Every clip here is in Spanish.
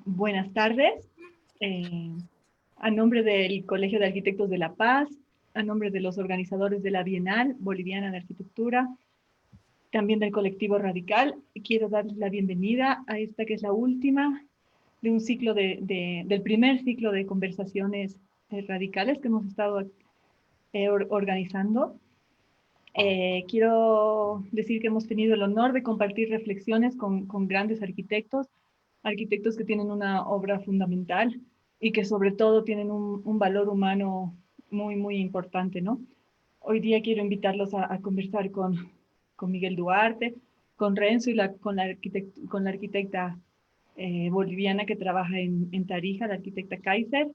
Buenas tardes. Eh, a nombre del Colegio de Arquitectos de La Paz, a nombre de los organizadores de la Bienal Boliviana de Arquitectura, también del colectivo Radical, quiero darles la bienvenida a esta que es la última de un ciclo del primer ciclo de conversaciones radicales que hemos estado organizando. Quiero decir que hemos tenido el honor de compartir reflexiones con grandes arquitectos que tienen una obra fundamental y que sobre todo tienen un valor humano muy importante, ¿no? Hoy día quiero invitarlos a conversar con Miguel Duarte, con Renzo y con la arquitecta boliviana que trabaja en Tarija, la arquitecta Kaiser.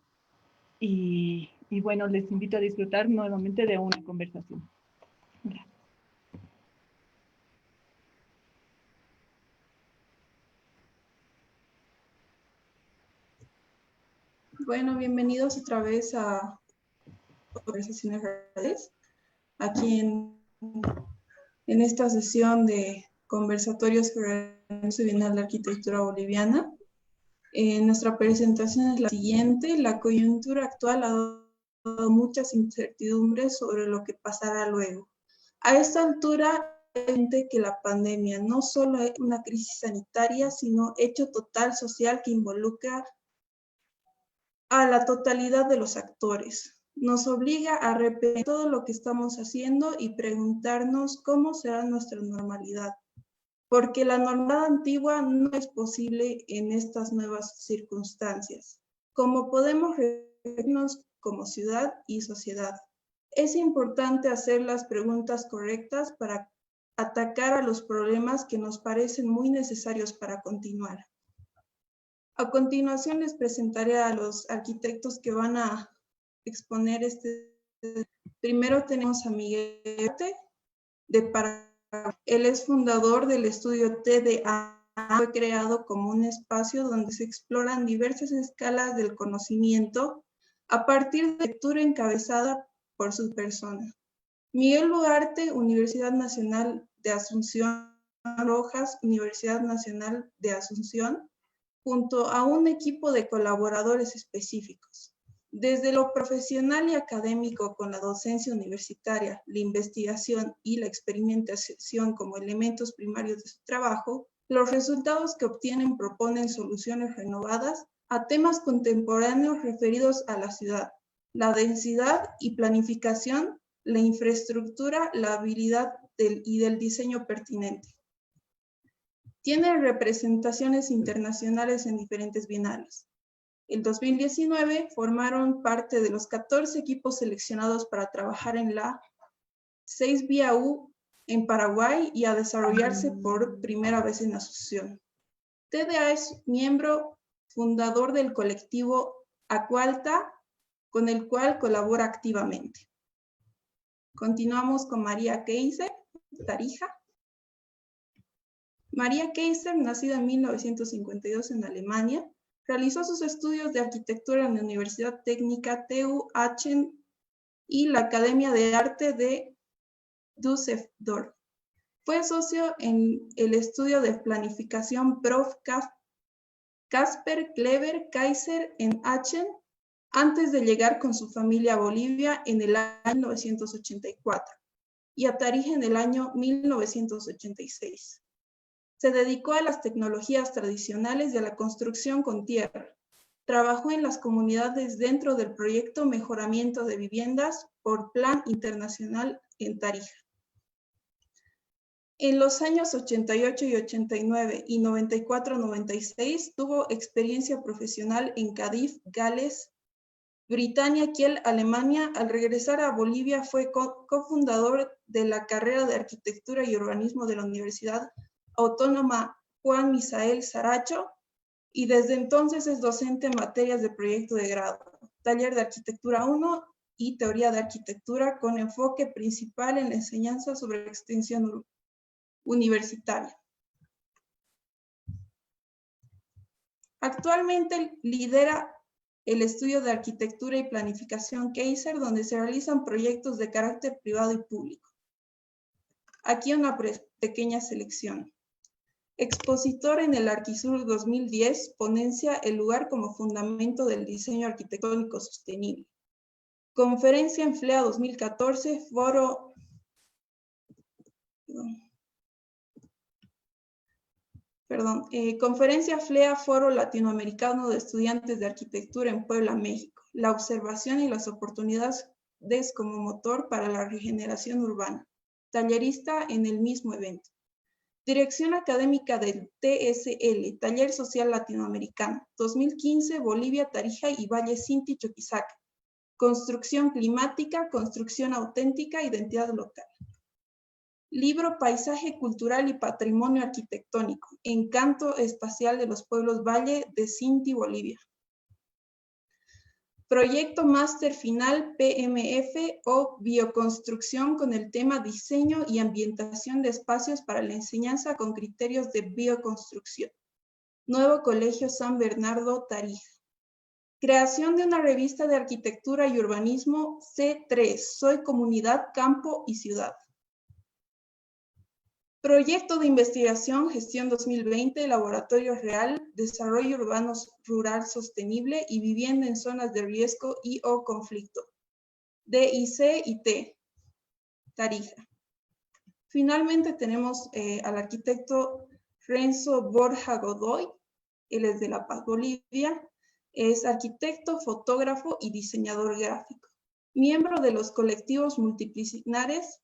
Y bueno, les invito a disfrutar nuevamente de una conversación. Gracias. Bueno, bienvenidos otra vez a Conversaciones Reales, aquí en esta sesión de conversatorios sobre la Bienal de Arquitectura Boliviana. Nuestra presentación es la siguiente. La coyuntura actual ha dado muchas incertidumbres sobre lo que pasará luego. A esta altura, es evidente que la pandemia no solo es una crisis sanitaria, sino hecho total social que involucra a la totalidad de los actores. Nos obliga a repensar todo lo que estamos haciendo y preguntarnos cómo será nuestra normalidad, porque la normalidad antigua no es posible en estas nuevas circunstancias. ¿Cómo podemos referirnos como ciudad y sociedad? Es importante hacer las preguntas correctas para atacar a los problemas que nos parecen muy necesarios para continuar. A continuación les presentaré a los arquitectos que van a exponer este. Primero tenemos a Miguel Duarte de Paraguay. Él es fundador del estudio TDA. Fue creado como un espacio donde se exploran diversas escalas del conocimiento a partir de lectura encabezada por su persona. Miguel Duarte, Universidad Nacional de Asunción, Rojas, Universidad Nacional de Asunción, junto a un equipo de colaboradores específicos. Desde lo profesional y académico con la docencia universitaria, la investigación y la experimentación como elementos primarios de su trabajo, los resultados que obtienen proponen soluciones renovadas a temas contemporáneos referidos a la ciudad, la densidad y planificación, la infraestructura, la habilidad y del diseño pertinente. Tiene representaciones internacionales en diferentes bienales. En 2019 formaron parte de los 14 equipos seleccionados para trabajar en la 6 BAU en Paraguay y a desarrollarse por primera vez en Asunción. TDA es miembro fundador del colectivo Acualta, con el cual colabora activamente. Continuamos con María Kaiser, Tarija. María Kaiser, nacida en 1952 en Alemania, realizó sus estudios de arquitectura en la Universidad Técnica TU Aachen y la Academia de Arte de Düsseldorf. Fue socio en el estudio de planificación Prof. Kasper Kleber Kaiser en Aachen, antes de llegar con su familia a Bolivia en el año 1984 y a Tarija en el año 1986. Se dedicó a las tecnologías tradicionales y a la construcción con tierra. Trabajó en las comunidades dentro del proyecto Mejoramiento de Viviendas por Plan Internacional en Tarija. En los años 88 y 89 y 94-96 tuvo experiencia profesional en Cardiff, Gales, Britania, Kiel, Alemania. Al regresar a Bolivia fue cofundador de la carrera de Arquitectura y Urbanismo de la Universidad Autónoma Juan Misael Saracho, y desde entonces es docente en materias de proyecto de grado, taller de Arquitectura 1 y Teoría de Arquitectura, con enfoque principal en la enseñanza sobre extensión universitaria. Actualmente lidera el estudio de Arquitectura y Planificación Kaiser, donde se realizan proyectos de carácter privado y público. Aquí una pequeña selección. Expositor en el Arquisur 2010, ponencia El lugar como fundamento del diseño arquitectónico sostenible. Conferencia en FLEA 2014, foro... Conferencia FLEA, Foro Latinoamericano de Estudiantes de Arquitectura en Puebla, México. La observación y las oportunidades como motor para la regeneración urbana. Tallerista en el mismo evento. Dirección académica del TSL, Taller Social Latinoamericano, 2015, Bolivia, Tarija y Valle Sinti, Chuquisaca. Construcción climática, construcción auténtica, identidad local. Libro Paisaje Cultural y Patrimonio Arquitectónico, Encanto Espacial de los Pueblos Valle de Sinti, Bolivia. Proyecto Máster Final PMF o Bioconstrucción con el tema Diseño y Ambientación de Espacios para la Enseñanza con Criterios de Bioconstrucción. Nuevo Colegio San Bernardo, Tarija. Creación de una revista de arquitectura y urbanismo C3, Soy Comunidad, Campo y Ciudad. Proyecto de investigación, gestión 2020, Laboratorio Real, Desarrollo Urbano Rural Sostenible y Vivienda en Zonas de Riesgo y o Conflicto. DIC y T, Tarija. Finalmente tenemos al arquitecto Renzo Borja Godoy, él es de La Paz, Bolivia, es arquitecto, fotógrafo y diseñador gráfico. Miembro de los colectivos multidisciplinares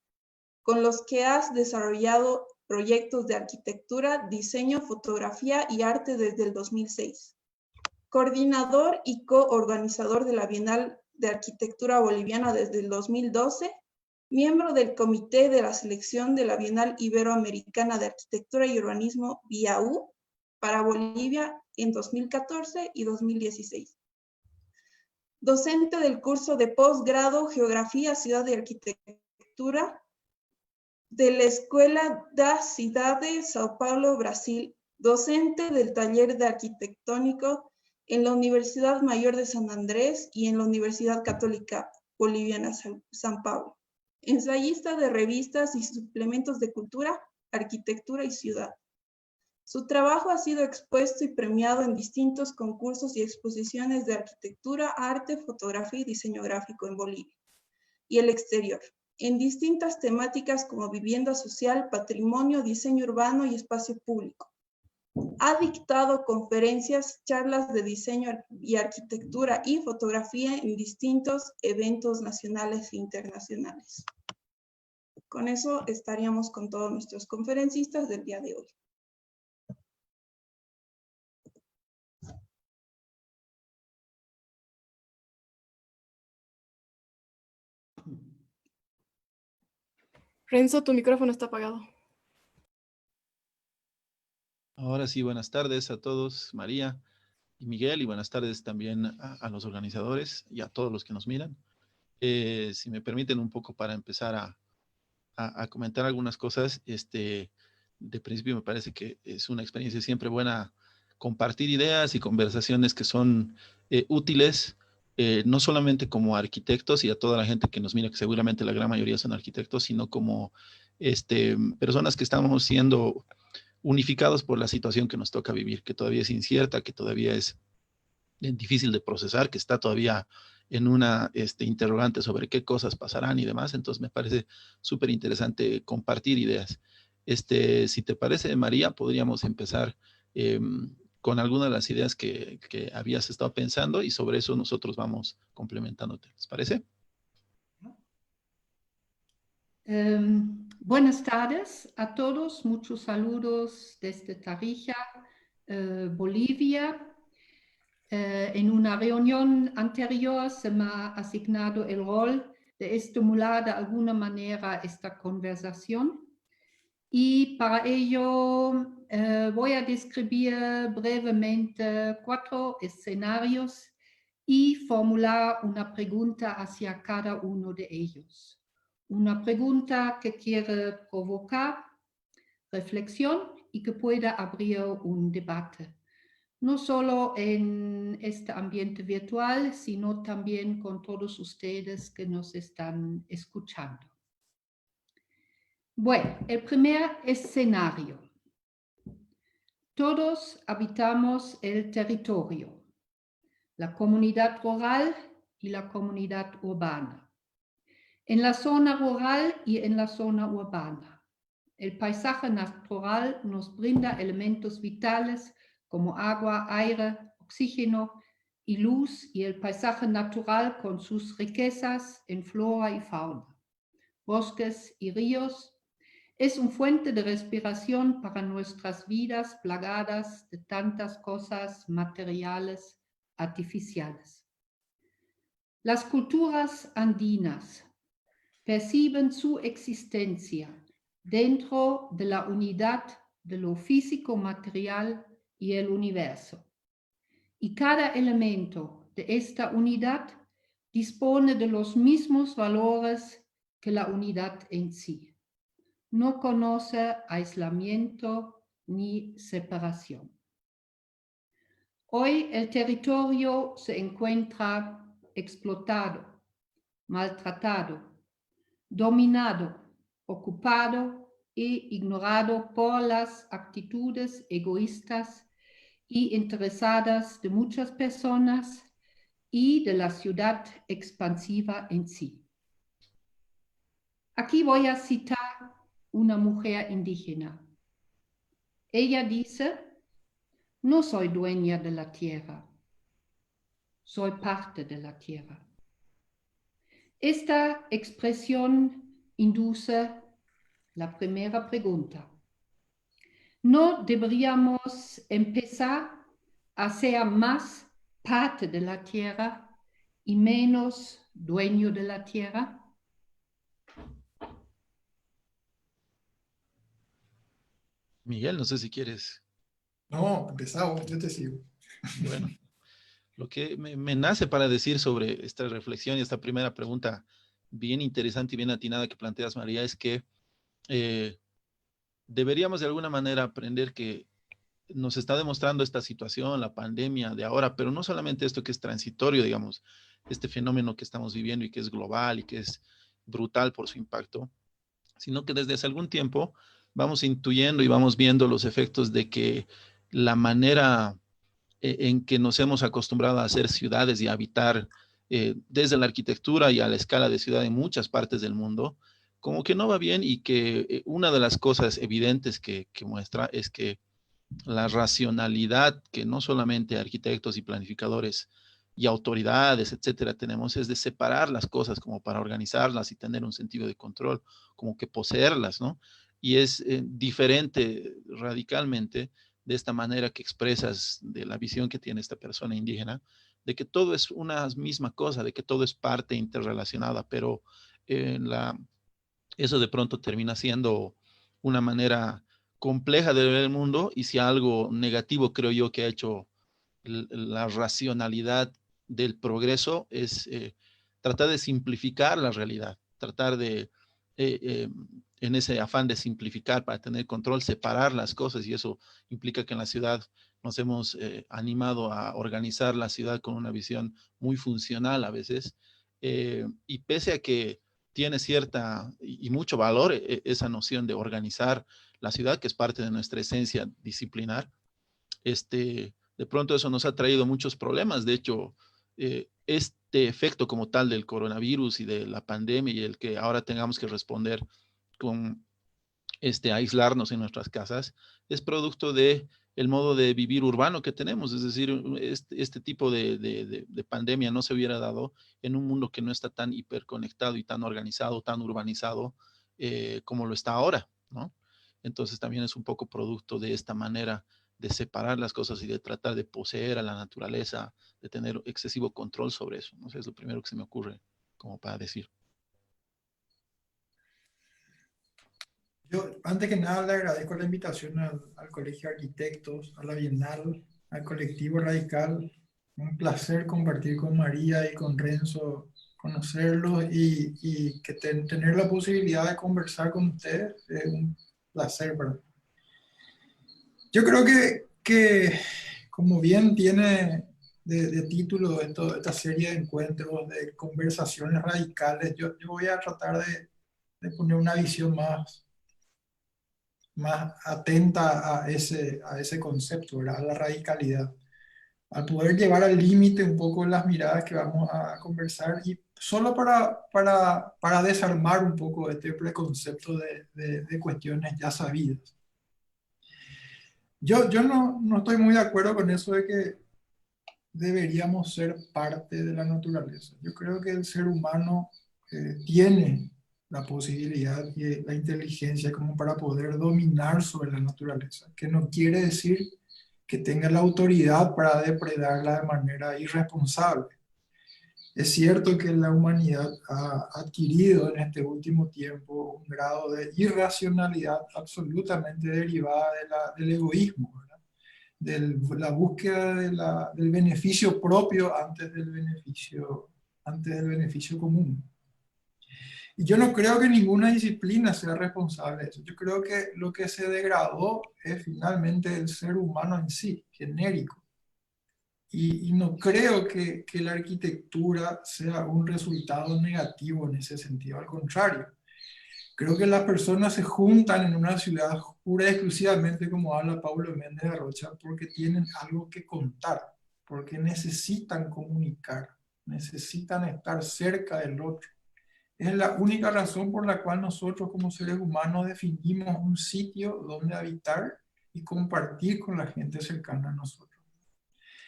con los que has desarrollado proyectos de arquitectura, diseño, fotografía y arte desde el 2006. Coordinador y coorganizador de la Bienal de Arquitectura Boliviana desde el 2012, miembro del Comité de la Selección de la Bienal Iberoamericana de Arquitectura y Urbanismo BIAU para Bolivia en 2014 y 2016. Docente del curso de posgrado Geografía, Ciudad y Arquitectura de la Escuela da Cidade, Sao Paulo, Brasil, docente del taller de arquitectónico en la Universidad Mayor de San Andrés y en la Universidad Católica Boliviana San Pablo, ensayista de revistas y suplementos de cultura, arquitectura y ciudad. Su trabajo ha sido expuesto y premiado en distintos concursos y exposiciones de arquitectura, arte, fotografía y diseño gráfico en Bolivia y el exterior, en distintas temáticas como vivienda social, patrimonio, diseño urbano y espacio público. Ha dictado conferencias, charlas de diseño y arquitectura y fotografía en distintos eventos nacionales e internacionales. Con eso estaríamos con todos nuestros conferencistas del día de hoy. Renzo, tu micrófono está apagado. Ahora sí, buenas tardes a todos, María y Miguel, y buenas tardes también a los organizadores y a todos los que nos miran. Si me permiten un poco para empezar a comentar algunas cosas, de principio me parece que es una experiencia siempre buena compartir ideas y conversaciones que son útiles, no solamente como arquitectos y a toda la gente que nos mira, que seguramente la gran mayoría son arquitectos, sino como personas que estamos siendo unificados por la situación que nos toca vivir, que todavía es incierta, que todavía es difícil de procesar, que está todavía en una interrogante sobre qué cosas pasarán y demás. Entonces me parece súper interesante compartir ideas. Si te parece, María, podríamos empezar con algunas de las ideas que habías estado pensando y sobre eso nosotros vamos complementándote. ¿Les parece? Buenas tardes a todos, muchos saludos desde Tarija, Bolivia. En una reunión anterior se me ha asignado el rol de estimular de alguna manera esta conversación y para ello voy a describir brevemente 4 escenarios y formular una pregunta hacia cada uno de ellos. Una pregunta que quiere provocar reflexión y que pueda abrir un debate, no solo en este ambiente virtual, sino también con todos ustedes que nos están escuchando. Bueno, el primer escenario. Todos habitamos el territorio, la comunidad rural y la comunidad urbana. En la zona rural y en la zona urbana, el paisaje natural nos brinda elementos vitales como agua, aire, oxígeno y luz, y el paisaje natural con sus riquezas en flora y fauna, bosques y ríos, es una fuente de respiración para nuestras vidas plagadas de tantas cosas materiales, artificiales. Las culturas andinas perciben su existencia dentro de la unidad de lo físico material y el universo. Y cada elemento de esta unidad dispone de los mismos valores que la unidad en sí. No conoce aislamiento ni separación. Hoy el territorio se encuentra explotado, maltratado, dominado, ocupado e ignorado por las actitudes egoístas y interesadas de muchas personas y de la ciudad expansiva en sí. Aquí voy a citar una mujer indígena. Ella dice: no soy dueña de la tierra, soy parte de la tierra. Esta expresión induce la primera pregunta. ¿No deberíamos empezar a ser más parte de la tierra y menos dueño de la tierra? Miguel, no sé si quieres. No, empezamos, yo te sigo. Bueno, lo que me nace para decir sobre esta reflexión y esta primera pregunta bien interesante y bien atinada que planteas, María, es que deberíamos de alguna manera aprender que nos está demostrando esta situación, la pandemia de ahora, pero no solamente esto que es transitorio, digamos, este fenómeno que estamos viviendo y que es global y que es brutal por su impacto, sino que desde hace algún tiempo vamos intuyendo y vamos viendo los efectos de que la manera en que nos hemos acostumbrado a hacer ciudades y a habitar desde la arquitectura y a la escala de ciudad en muchas partes del mundo, como que no va bien, y que una de las cosas evidentes que muestra es que la racionalidad que no solamente arquitectos y planificadores y autoridades, etcétera, tenemos, es de separar las cosas como para organizarlas y tener un sentido de control, como que poseerlas, ¿no? Y es diferente radicalmente de esta manera que expresas de la visión que tiene esta persona indígena, de que todo es una misma cosa, de que todo es parte interrelacionada, pero eso de pronto termina siendo una manera compleja de ver el mundo, y si algo negativo creo yo que ha hecho la racionalidad del progreso es tratar de simplificar la realidad, tratar de, en ese afán de simplificar para tener control, separar las cosas, y eso implica que en la ciudad nos hemos animado a organizar la ciudad con una visión muy funcional a veces, y pese a que tiene cierta y mucho valor esa noción de organizar la ciudad, que es parte de nuestra esencia disciplinar, de pronto eso nos ha traído muchos problemas. De hecho, este efecto como tal del coronavirus y de la pandemia, y el que ahora tengamos que responder con aislarnos en nuestras casas, es producto de el modo de vivir urbano que tenemos. Es decir, este tipo de pandemia no se hubiera dado en un mundo que no está tan hiperconectado y tan organizado, tan urbanizado como lo está ahora, ¿no? Entonces también es un poco producto de esta manera de separar las cosas y de tratar de poseer a la naturaleza, de tener excesivo control sobre eso. No sé, es lo primero que se me ocurre como para decir. Yo, antes que nada, le agradezco la invitación al Colegio de Arquitectos, a la Bienal, al Colectivo Radical. Un placer compartir con María y con Renzo, conocerlos y que tener la posibilidad de conversar con ustedes es un placer para mí. Yo creo que como bien tiene de título esta serie de encuentros, de conversaciones radicales, yo voy a tratar de poner una visión más más atenta a ese concepto, ¿verdad? A la radicalidad, al poder llevar al límite un poco las miradas que vamos a conversar y solo para desarmar un poco este preconcepto de cuestiones ya sabidas. Yo no estoy muy de acuerdo con eso de que deberíamos ser parte de la naturaleza. Yo creo que el ser humano tiene la posibilidad y la inteligencia como para poder dominar sobre la naturaleza, que no quiere decir que tenga la autoridad para depredarla de manera irresponsable. Es cierto que la humanidad ha adquirido en este último tiempo un grado de irracionalidad absolutamente derivada del egoísmo, ¿verdad? De la búsqueda del beneficio propio antes del beneficio común. Y yo no creo que ninguna disciplina sea responsable de eso. Yo creo que lo que se degradó es finalmente el ser humano en sí, genérico. Y no creo que la arquitectura sea un resultado negativo en ese sentido, al contrario. Creo que las personas se juntan en una ciudad pura y exclusivamente, como habla Paulo Méndez de Rocha, porque tienen algo que contar, porque necesitan comunicar, necesitan estar cerca del otro. Es la única razón por la cual nosotros como seres humanos definimos un sitio donde habitar y compartir con la gente cercana a nosotros.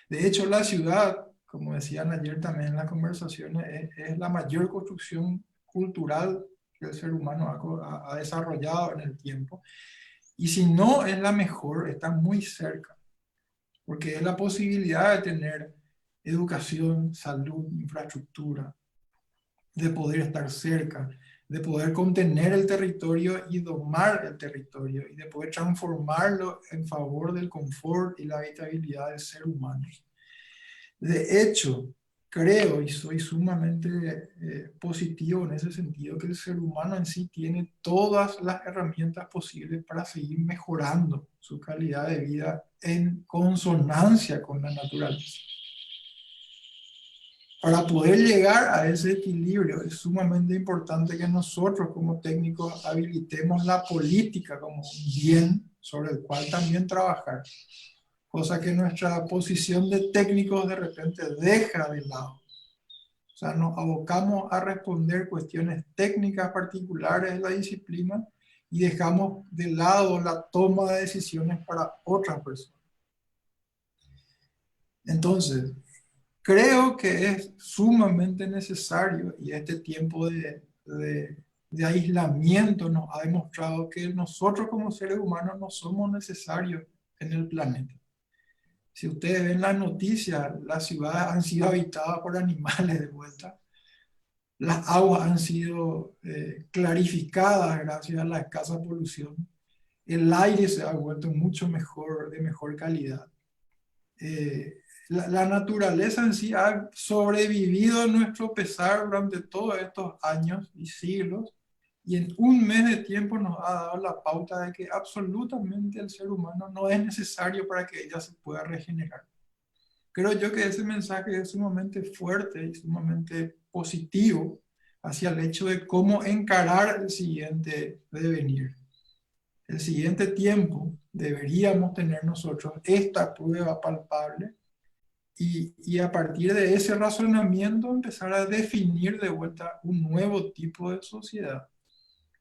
De hecho, la ciudad, como decían ayer también en las conversaciones, es la mayor construcción cultural que el ser humano ha desarrollado en el tiempo. Y si no es la mejor, está muy cerca, porque es la posibilidad de tener educación, salud, infraestructura, de poder estar cerca, de poder contener el territorio y domar el territorio, y de poder transformarlo en favor del confort y la habitabilidad del ser humano. De hecho, creo y soy sumamente positivo en ese sentido, que el ser humano en sí tiene todas las herramientas posibles para seguir mejorando su calidad de vida en consonancia con la naturaleza. Para poder llegar a ese equilibrio es sumamente importante que nosotros como técnicos habilitemos la política como un bien sobre el cual también trabajar, cosa que nuestra posición de técnicos de repente deja de lado. O sea, nos abocamos a responder cuestiones técnicas particulares de la disciplina y dejamos de lado la toma de decisiones para otras personas. Entonces, creo que es sumamente necesario, y este tiempo de aislamiento nos ha demostrado que nosotros como seres humanos no somos necesarios en el planeta. Si ustedes ven las noticias, las ciudades han sido habitadas por animales de vuelta. Las aguas han sido clarificadas gracias a la escasa polución. El aire se ha vuelto mucho mejor, de mejor calidad. La naturaleza en sí ha sobrevivido a nuestro pesar durante todos estos años y siglos, y en un mes de tiempo nos ha dado la pauta de que absolutamente el ser humano no es necesario para que ella se pueda regenerar. Creo yo que ese mensaje es sumamente fuerte y sumamente positivo hacia el hecho de cómo encarar el siguiente devenir. El siguiente tiempo deberíamos tener nosotros esta prueba palpable y a partir de ese razonamiento empezar a definir de vuelta un nuevo tipo de sociedad.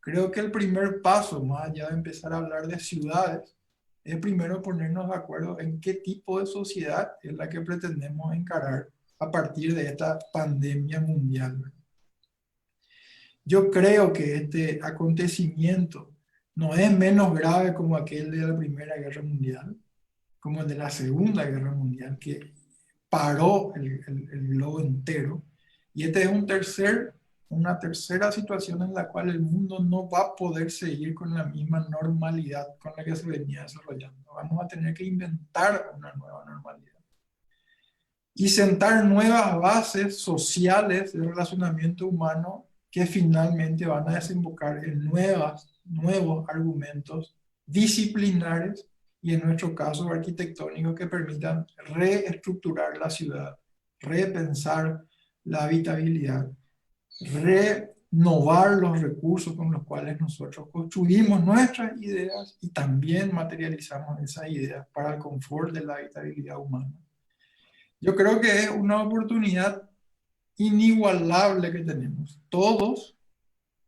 Creo que el primer paso, más allá de empezar a hablar de ciudades, es primero ponernos de acuerdo en qué tipo de sociedad es la que pretendemos encarar a partir de esta pandemia mundial. Yo creo que este acontecimiento no es menos grave como aquel de la Primera Guerra Mundial, como el de la Segunda Guerra Mundial, que paró el globo entero. Y este es una tercera situación en la cual el mundo no va a poder seguir con la misma normalidad con la que se venía desarrollando. Vamos a tener que inventar una nueva normalidad y sentar nuevas bases sociales de relacionamiento humano que finalmente van a desembocar en nuevos argumentos disciplinares y en nuestro caso arquitectónicos que permitan reestructurar la ciudad, repensar la habitabilidad, innovar los recursos con los cuales nosotros construimos nuestras ideas y también materializamos esas ideas para el confort de la habitabilidad humana. Yo creo que es una oportunidad inigualable que tenemos todos,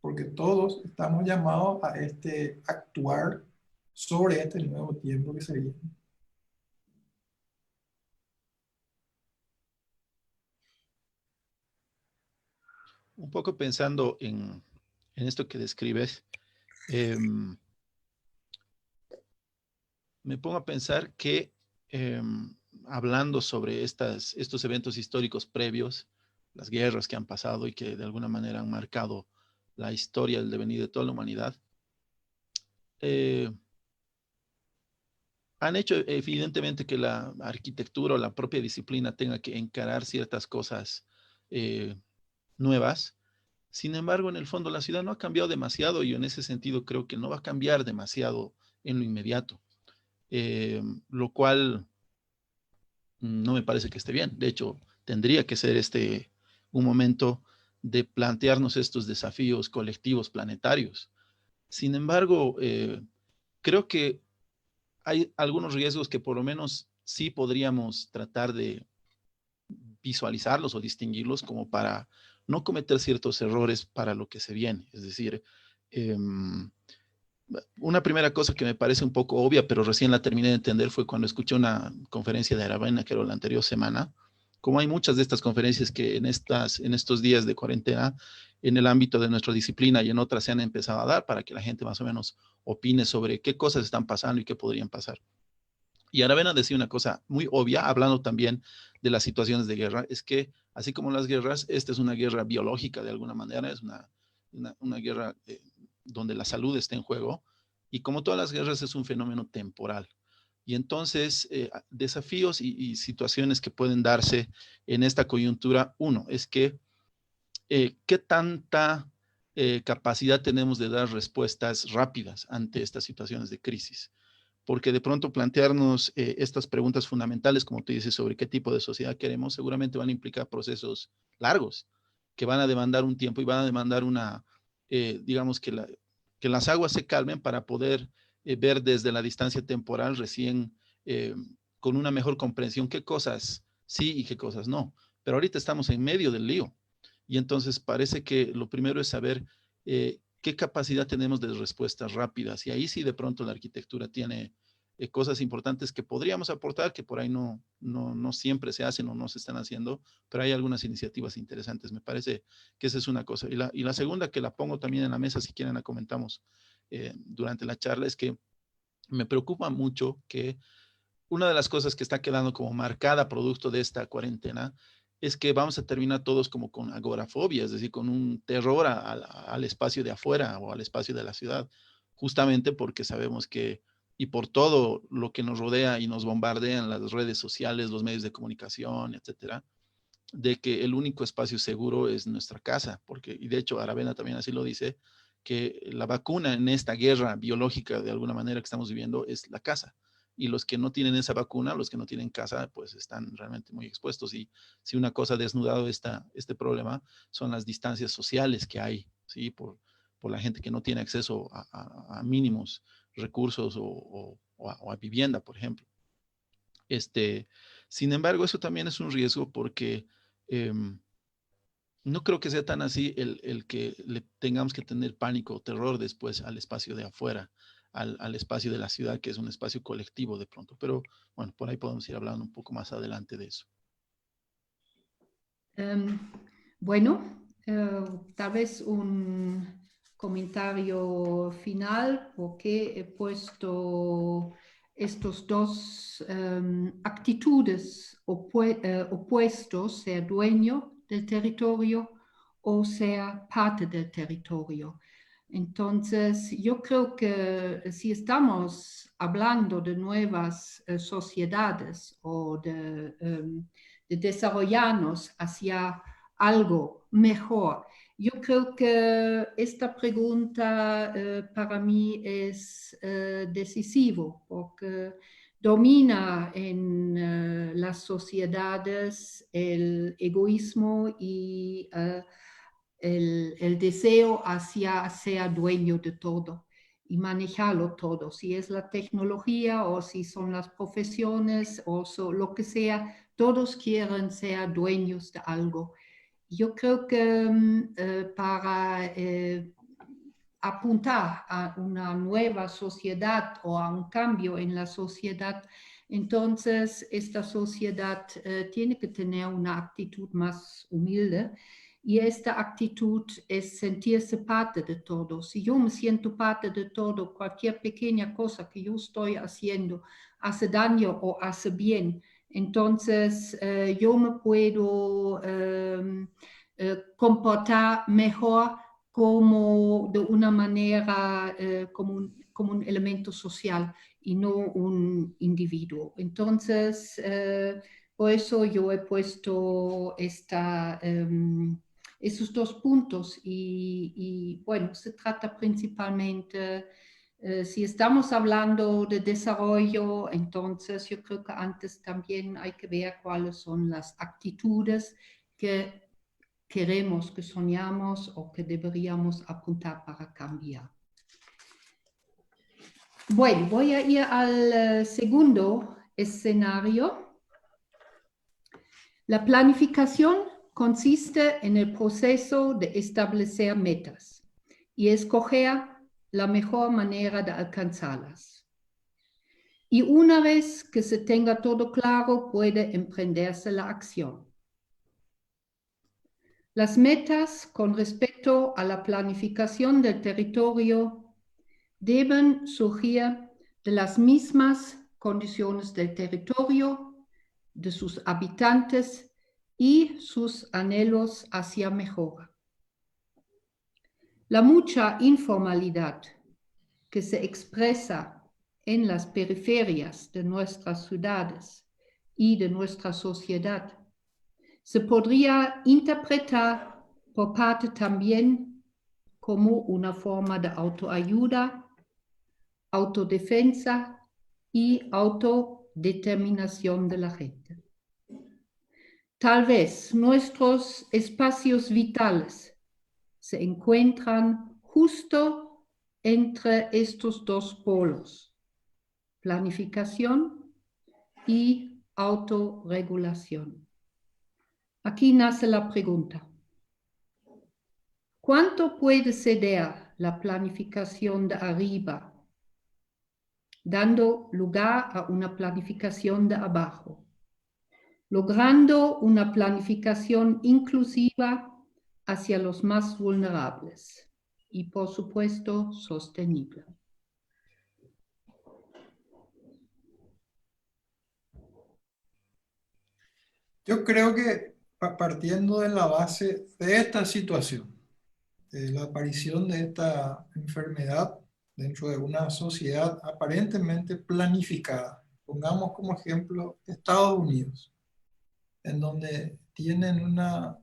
porque todos estamos llamados a actuar sobre este nuevo tiempo que se viene. Un poco pensando en esto que describes, me pongo a pensar que hablando sobre estos eventos históricos previos, las guerras que han pasado y que de alguna manera han marcado la historia, el devenir de toda la humanidad, han hecho evidentemente que la arquitectura o la propia disciplina tenga que encarar ciertas cosas nuevas. Sin embargo, en el fondo la ciudad no ha cambiado demasiado y en ese sentido creo que no va a cambiar demasiado en lo inmediato, lo cual no me parece que esté bien. De hecho, tendría que ser un momento de plantearnos estos desafíos colectivos planetarios. Sin embargo, creo que hay algunos riesgos que por lo menos sí podríamos tratar de visualizarlos o distinguirlos como para no cometer ciertos errores para lo que se viene. Es decir, una primera cosa que me parece un poco obvia, pero recién la terminé de entender, fue cuando escuché una conferencia de Aravena, que era la anterior semana. Como hay muchas de estas conferencias que en estos días de cuarentena, en el ámbito de nuestra disciplina y en otras se han empezado a dar para que la gente más o menos opine sobre qué cosas están pasando y qué podrían pasar. Y Aravena decía una cosa muy obvia, hablando también de las situaciones de guerra, es que así como las guerras, esta es una guerra biológica de alguna manera, es una guerra donde la salud está en juego, y como todas las guerras es un fenómeno temporal. Y entonces, desafíos y situaciones que pueden darse en esta coyuntura, uno, es que qué tanta capacidad tenemos de dar respuestas rápidas ante estas situaciones de crisis. Porque de pronto plantearnos estas preguntas fundamentales, como tú dices, sobre qué tipo de sociedad queremos, seguramente van a implicar procesos largos, que van a demandar un tiempo y van a demandar digamos, que las aguas se calmen para poder ver desde la distancia temporal recién con una mejor comprensión qué cosas sí y qué cosas no. Pero ahorita estamos en medio del lío y entonces parece que lo primero es saber qué capacidad tenemos de respuestas rápidas. Y ahí sí de pronto la arquitectura tiene cosas importantes que podríamos aportar, que por ahí no siempre se hacen o no se están haciendo, pero hay algunas iniciativas interesantes. Me parece que esa es una cosa. Y la segunda, que la pongo también en la mesa, si quieren la comentamos durante la charla, es que me preocupa mucho que una de las cosas que está quedando como marcada producto de esta cuarentena es que vamos a terminar todos como con agorafobia, es decir, con un terror al espacio de afuera o al espacio de la ciudad, justamente porque sabemos que, y por todo lo que nos rodea y nos bombardean las redes sociales, los medios de comunicación, etcétera, de que el único espacio seguro es nuestra casa, porque, y de hecho Aravena también así lo dice, que la vacuna en esta guerra biológica de alguna manera que estamos viviendo es la casa. Y los que no tienen esa vacuna, los que no tienen casa, pues están realmente muy expuestos. Y si una cosa ha desnudado este problema son las distancias sociales que hay, ¿sí? Por la gente que no tiene acceso a mínimos recursos o a vivienda, por ejemplo. Sin embargo, eso también es un riesgo porque no creo que sea tan así el que le tengamos que tener pánico o terror después al espacio de afuera, al espacio de la ciudad, que es un espacio colectivo de pronto. Pero bueno, por ahí podemos ir hablando un poco más adelante de eso. Bueno, tal vez un comentario final, porque he puesto estos dos actitudes opuestos, ser dueño del territorio o ser parte del territorio. Entonces, yo creo que si estamos hablando de nuevas sociedades o de desarrollarnos hacia algo mejor, yo creo que esta pregunta para mí es decisivo porque domina en las sociedades el egoísmo y el deseo hacia ser dueño de todo y manejarlo todo, si es la tecnología o si son las profesiones o lo que sea, todos quieren ser dueños de algo. Yo creo que para apuntar a una nueva sociedad o a un cambio en la sociedad, entonces esta sociedad tiene que tener una actitud más humilde. Y esta actitud es sentirse parte de todo. Si yo me siento parte de todo, cualquier pequeña cosa que yo estoy haciendo hace daño o hace bien, entonces yo me puedo comportar mejor como de una manera, como un elemento social y no un individuo. Entonces, por eso yo he puesto esos dos puntos y bueno, se trata principalmente, si estamos hablando de desarrollo, entonces yo creo que antes también hay que ver cuáles son las actitudes que queremos, que soñamos o que deberíamos apuntar para cambiar. Bueno, voy a ir al segundo escenario. La planificación consiste en el proceso de establecer metas y escoger la mejor manera de alcanzarlas. Y una vez que se tenga todo claro, puede emprenderse la acción. Las metas con respecto a la planificación del territorio deben surgir de las mismas condiciones del territorio, de sus habitantes y sus anhelos hacia mejora. La mucha informalidad que se expresa en las periferias de nuestras ciudades y de nuestra sociedad se podría interpretar por parte también como una forma de autoayuda, autodefensa y autodeterminación de la gente. Tal vez nuestros espacios vitales se encuentran justo entre estos dos polos, planificación y autorregulación. Aquí nace la pregunta: ¿cuánto puede ceder la planificación de arriba, dando lugar a una planificación de abajo, logrando una planificación inclusiva hacia los más vulnerables y, por supuesto, sostenible? Yo creo que partiendo de la base de esta situación, de la aparición de esta enfermedad dentro de una sociedad aparentemente planificada, pongamos como ejemplo Estados Unidos, en donde tienen una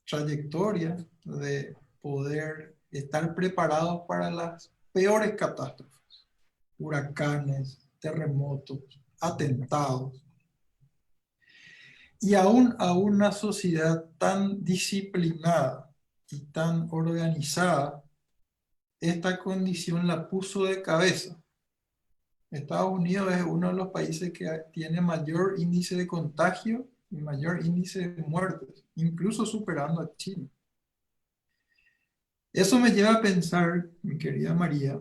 trayectoria de poder estar preparados para las peores catástrofes, huracanes, terremotos, atentados. Y aún a una sociedad tan disciplinada y tan organizada, esta condición la puso de cabeza. Estados Unidos es uno de los países que tiene mayor índice de contagio y mayor índice de muertes, incluso superando a China. Eso me lleva a pensar, mi querida María,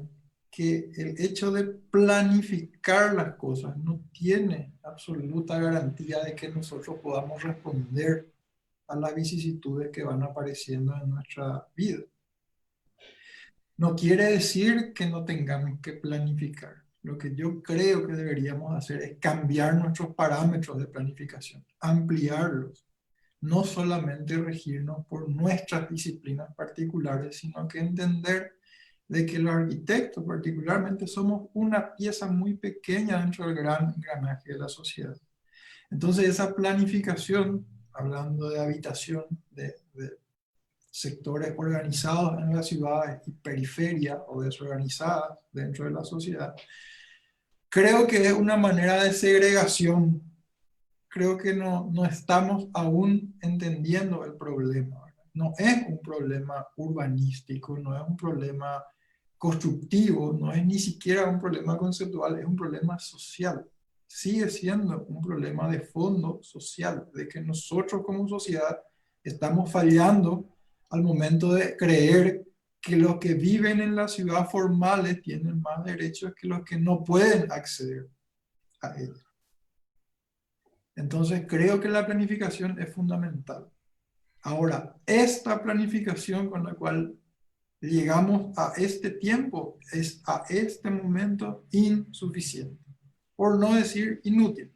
que el hecho de planificar las cosas no tiene absoluta garantía de que nosotros podamos responder a las vicisitudes que van apareciendo en nuestra vida. No quiere decir que no tengamos que planificar. Lo que yo creo que deberíamos hacer es cambiar nuestros parámetros de planificación, ampliarlos. No solamente regirnos por nuestras disciplinas particulares, sino que entender de que los arquitectos particularmente somos una pieza muy pequeña dentro del gran engranaje de la sociedad. Entonces esa planificación, hablando de habitación, de sectores organizados en las ciudades y periferias o desorganizadas dentro de la sociedad, creo que es una manera de segregación. Creo que no estamos aún entendiendo el problema, ¿verdad? no es un problema urbanístico, no es un problema constructivo, no es ni siquiera un problema conceptual, es un problema social. Sigue siendo un problema de fondo social, de que nosotros como sociedad estamos fallando al momento de creer que los que viven en la ciudad formales tienen más derechos que los que no pueden acceder a ella. Entonces creo que la planificación es fundamental. Ahora, esta planificación con la cual llegamos a este tiempo es a este momento insuficiente, por no decir inútil.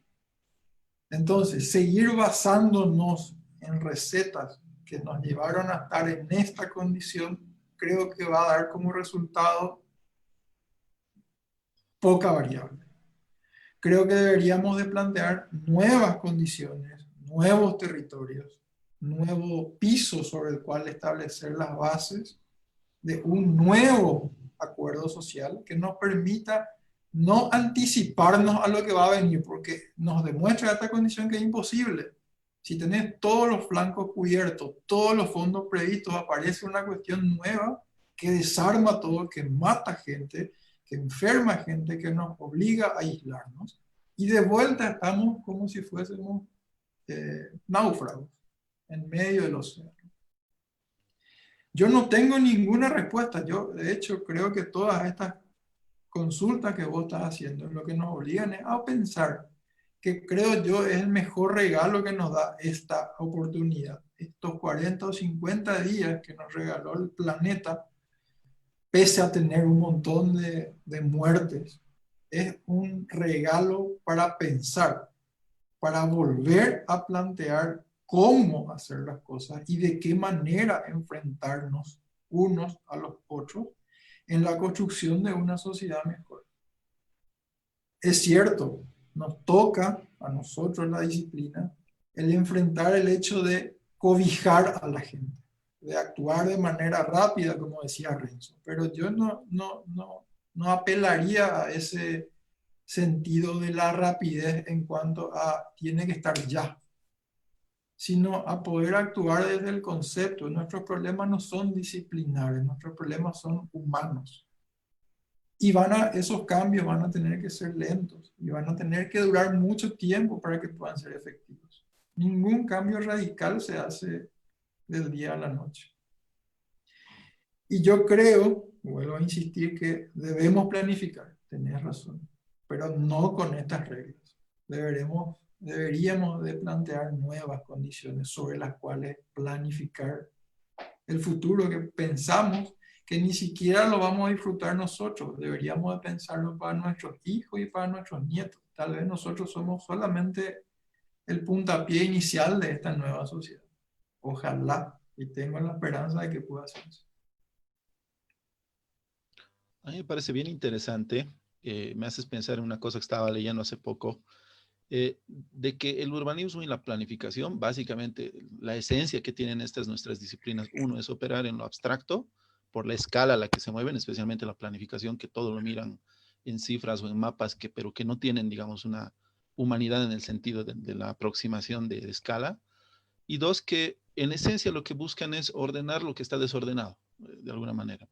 Entonces, seguir basándonos en recetas que nos llevaron a estar en esta condición, creo que va a dar como resultado poca variable. Creo que deberíamos de plantear nuevas condiciones, nuevos territorios, nuevo piso sobre el cual establecer las bases de un nuevo acuerdo social que nos permita no anticiparnos a lo que va a venir, porque nos demuestra esta condición que es imposible. Si tenés todos los flancos cubiertos, todos los fondos previstos, aparece una cuestión nueva que desarma todo, que mata gente, que enferma gente, que nos obliga a aislarnos. Y de vuelta estamos como si fuésemos náufragos en medio del océano. Yo no tengo ninguna respuesta. Yo, de hecho, creo que todas estas consultas que vos estás haciendo lo que nos obligan es a pensar, que creo yo es el mejor regalo que nos da esta oportunidad. Estos 40 o 50 días que nos regaló el planeta, pese a tener un montón de muertes, es un regalo para pensar, para volver a plantear cómo hacer las cosas y de qué manera enfrentarnos unos a los otros en la construcción de una sociedad mejor. Es cierto, nos toca a nosotros la disciplina el enfrentar el hecho de cobijar a la gente, de actuar de manera rápida, como decía Renzo, pero yo no apelaría a ese sentido de la rapidez en cuanto a tiene que estar ya, sino a poder actuar desde el concepto. Nuestros problemas no son disciplinares, nuestros problemas son humanos. Y esos cambios van a tener que ser lentos y van a tener que durar mucho tiempo para que puedan ser efectivos. Ningún cambio radical se hace del día a la noche. Y yo creo, vuelvo a insistir, que debemos planificar, tenés razón, pero no con estas reglas. Deberíamos de plantear nuevas condiciones sobre las cuales planificar el futuro que pensamos que ni siquiera lo vamos a disfrutar nosotros. Deberíamos de pensarlo para nuestros hijos y para nuestros nietos. Tal vez nosotros somos solamente el puntapié inicial de esta nueva sociedad. Ojalá, y tengo la esperanza de que pueda ser eso. A mí me parece bien interesante. Me haces pensar en una cosa que estaba leyendo hace poco, de que el urbanismo y la planificación, básicamente la esencia que tienen estas nuestras disciplinas, uno es operar en lo abstracto, por la escala a la que se mueven, especialmente la planificación, que todo lo miran en cifras o en mapas, pero que no tienen, digamos, una humanidad en el sentido de la aproximación de escala. Y dos, que en esencia lo que buscan es ordenar lo que está desordenado, de alguna manera,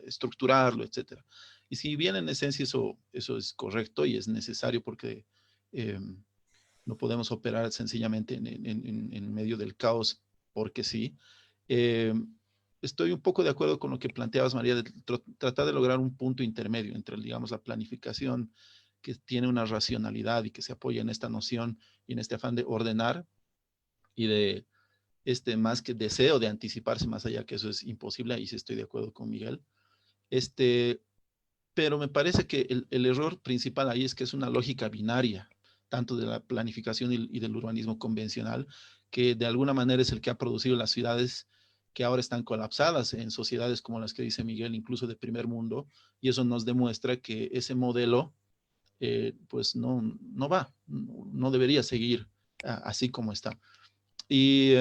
estructurarlo, etc. Y si bien en esencia eso es correcto y es necesario porque no podemos operar sencillamente en medio del caos porque sí, estoy un poco de acuerdo con lo que planteabas, María, de tratar de lograr un punto intermedio entre, digamos, la planificación que tiene una racionalidad y que se apoya en esta noción y en este afán de ordenar y de más que deseo de anticiparse más allá, que eso es imposible, ahí sí estoy de acuerdo con Miguel. Pero me parece que el error principal ahí es que es una lógica binaria, tanto de la planificación y del urbanismo convencional, que de alguna manera es el que ha producido las ciudades que ahora están colapsadas en sociedades como las que dice Miguel, incluso de primer mundo, y eso nos demuestra que ese modelo pues no va, no debería seguir así como está. Y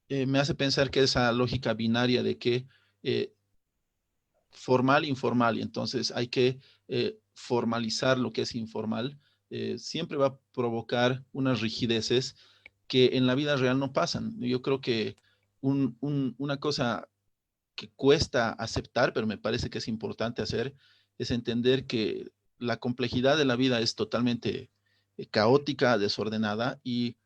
me hace pensar que esa lógica binaria de que formal, informal, y entonces hay que formalizar lo que es informal, siempre va a provocar unas rigideces que en la vida real no pasan. Yo creo que una cosa que cuesta aceptar, pero me parece que es importante hacer, es entender que la complejidad de la vida es totalmente caótica, desordenada, y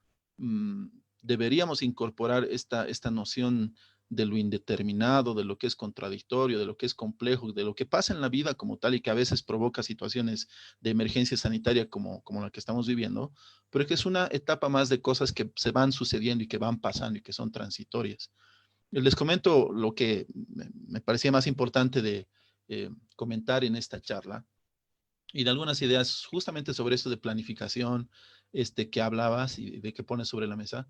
deberíamos incorporar esta noción de lo indeterminado, de lo que es contradictorio, de lo que es complejo, de lo que pasa en la vida como tal y que a veces provoca situaciones de emergencia sanitaria como la que estamos viviendo, pero que es una etapa más de cosas que se van sucediendo y que van pasando y que son transitorias. Les comento lo que me parecía más importante de comentar en esta charla y de algunas ideas justamente sobre esto de planificación que hablabas y de que pones sobre la mesa,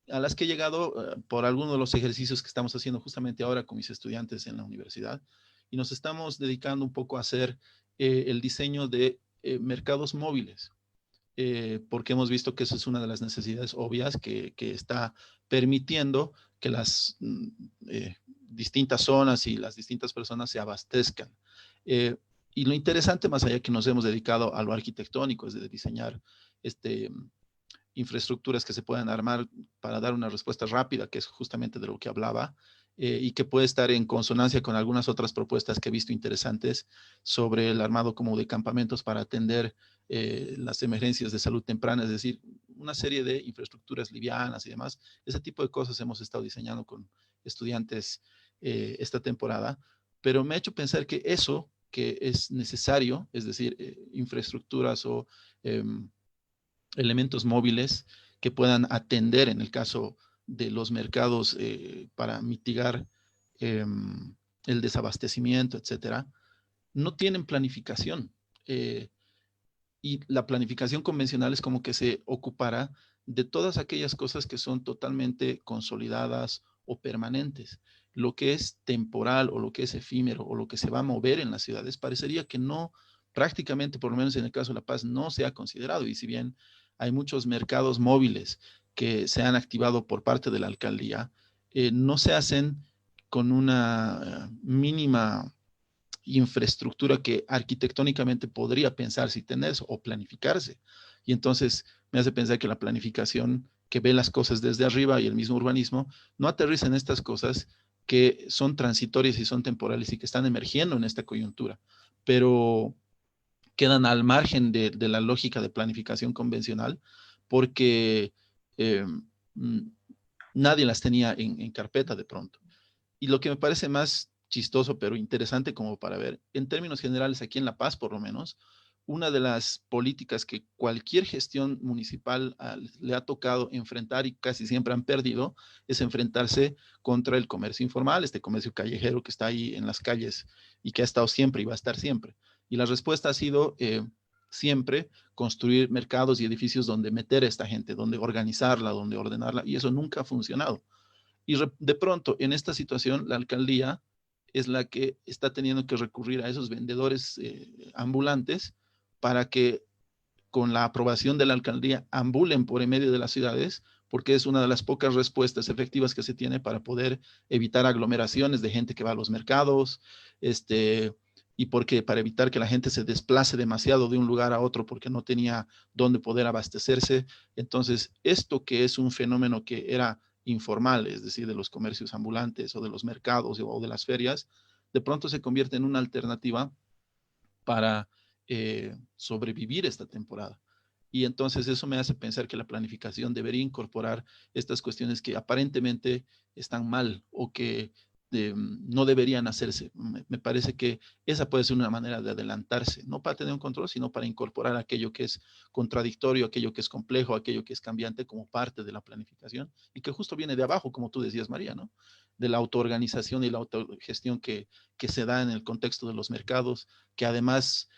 a las que he llegado por algunos de los ejercicios que estamos haciendo justamente ahora con mis estudiantes en la universidad, y nos estamos dedicando un poco a hacer el diseño de mercados móviles, porque hemos visto que eso es una de las necesidades obvias que está permitiendo que las distintas zonas y las distintas personas se abastezcan. Eh, y lo interesante, más allá que nos hemos dedicado a lo arquitectónico, es de diseñar infraestructuras que se puedan armar para dar una respuesta rápida, que es justamente de lo que hablaba, y que puede estar en consonancia con algunas otras propuestas que he visto interesantes sobre el armado como de campamentos para atender las emergencias de salud temprana, es decir, una serie de infraestructuras livianas y demás. Ese tipo de cosas hemos estado diseñando con estudiantes esta temporada, pero me ha hecho pensar que eso que es necesario, es decir, infraestructuras o elementos móviles que puedan atender en el caso de los mercados para mitigar el desabastecimiento, etcétera, no tienen planificación. Y la planificación convencional es como que se ocupará de todas aquellas cosas que son totalmente consolidadas o permanentes. Lo que es temporal o lo que es efímero o lo que se va a mover en las ciudades parecería que no, prácticamente, por lo menos en el caso de La Paz, no se ha considerado. Y si bien hay muchos mercados móviles que se han activado por parte de la alcaldía, no se hacen con una mínima infraestructura que arquitectónicamente podría pensarse y tenerse o planificarse. Y entonces me hace pensar que la planificación que ve las cosas desde arriba y el mismo urbanismo no aterriza en estas cosas que son transitorias y son temporales y que están emergiendo en esta coyuntura, pero quedan al margen de la lógica de planificación convencional porque eh, nadie las tenía en carpeta de pronto. Y lo que me parece más chistoso, pero interesante como para ver, en términos generales, aquí en La Paz, por lo menos, una de las políticas que cualquier gestión municipal le ha tocado enfrentar y casi siempre han perdido es enfrentarse contra el comercio informal, este comercio callejero que está ahí en las calles y que ha estado siempre y va a estar siempre. Y la respuesta ha sido siempre construir mercados y edificios donde meter a esta gente, donde organizarla, donde ordenarla, y eso nunca ha funcionado. Y de pronto, en esta situación, la alcaldía es la que está teniendo que recurrir a esos vendedores ambulantes para que con la aprobación de la alcaldía ambulen por en medio de las ciudades, porque es una de las pocas respuestas efectivas que se tiene para poder evitar aglomeraciones de gente que va a los mercados, y porque para evitar que la gente se desplace demasiado de un lugar a otro porque no tenía dónde poder abastecerse. Entonces, esto que es un fenómeno que era informal, es decir, de los comercios ambulantes o de los mercados o de las ferias, de pronto se convierte en una alternativa para sobrevivir esta temporada. Y entonces eso me hace pensar que la planificación debería incorporar estas cuestiones que aparentemente están mal o que no deberían hacerse. Me parece que esa puede ser una manera de adelantarse, no para tener un control, sino para incorporar aquello que es contradictorio, aquello que es complejo, aquello que es cambiante como parte de la planificación y que justo viene de abajo, como tú decías, María, ¿no? De la autoorganización y la autogestión que se da en el contexto de los mercados, que además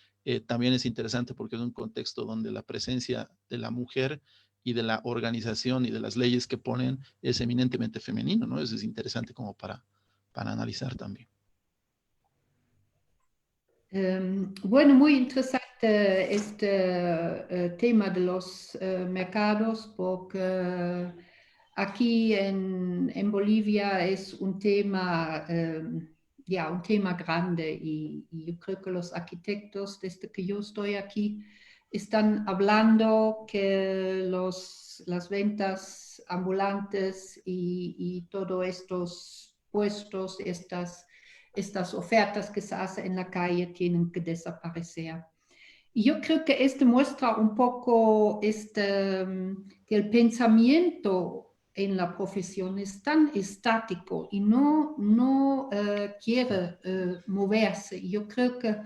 también es interesante porque es un contexto donde la presencia de la mujer y de la organización y de las leyes que ponen es eminentemente femenino, ¿no? Eso es interesante como para analizar también. Bueno, muy interesante este tema de los mercados porque aquí en Bolivia es un tema, ya, un tema grande y yo creo que los arquitectos, desde que yo estoy aquí, están hablando que las ventas ambulantes y todos estos puestos, estas ofertas que se hacen en la calle tienen que desaparecer. Y yo creo que esto muestra un poco que el pensamiento en la profesión es tan estático y no quiere moverse. Yo creo que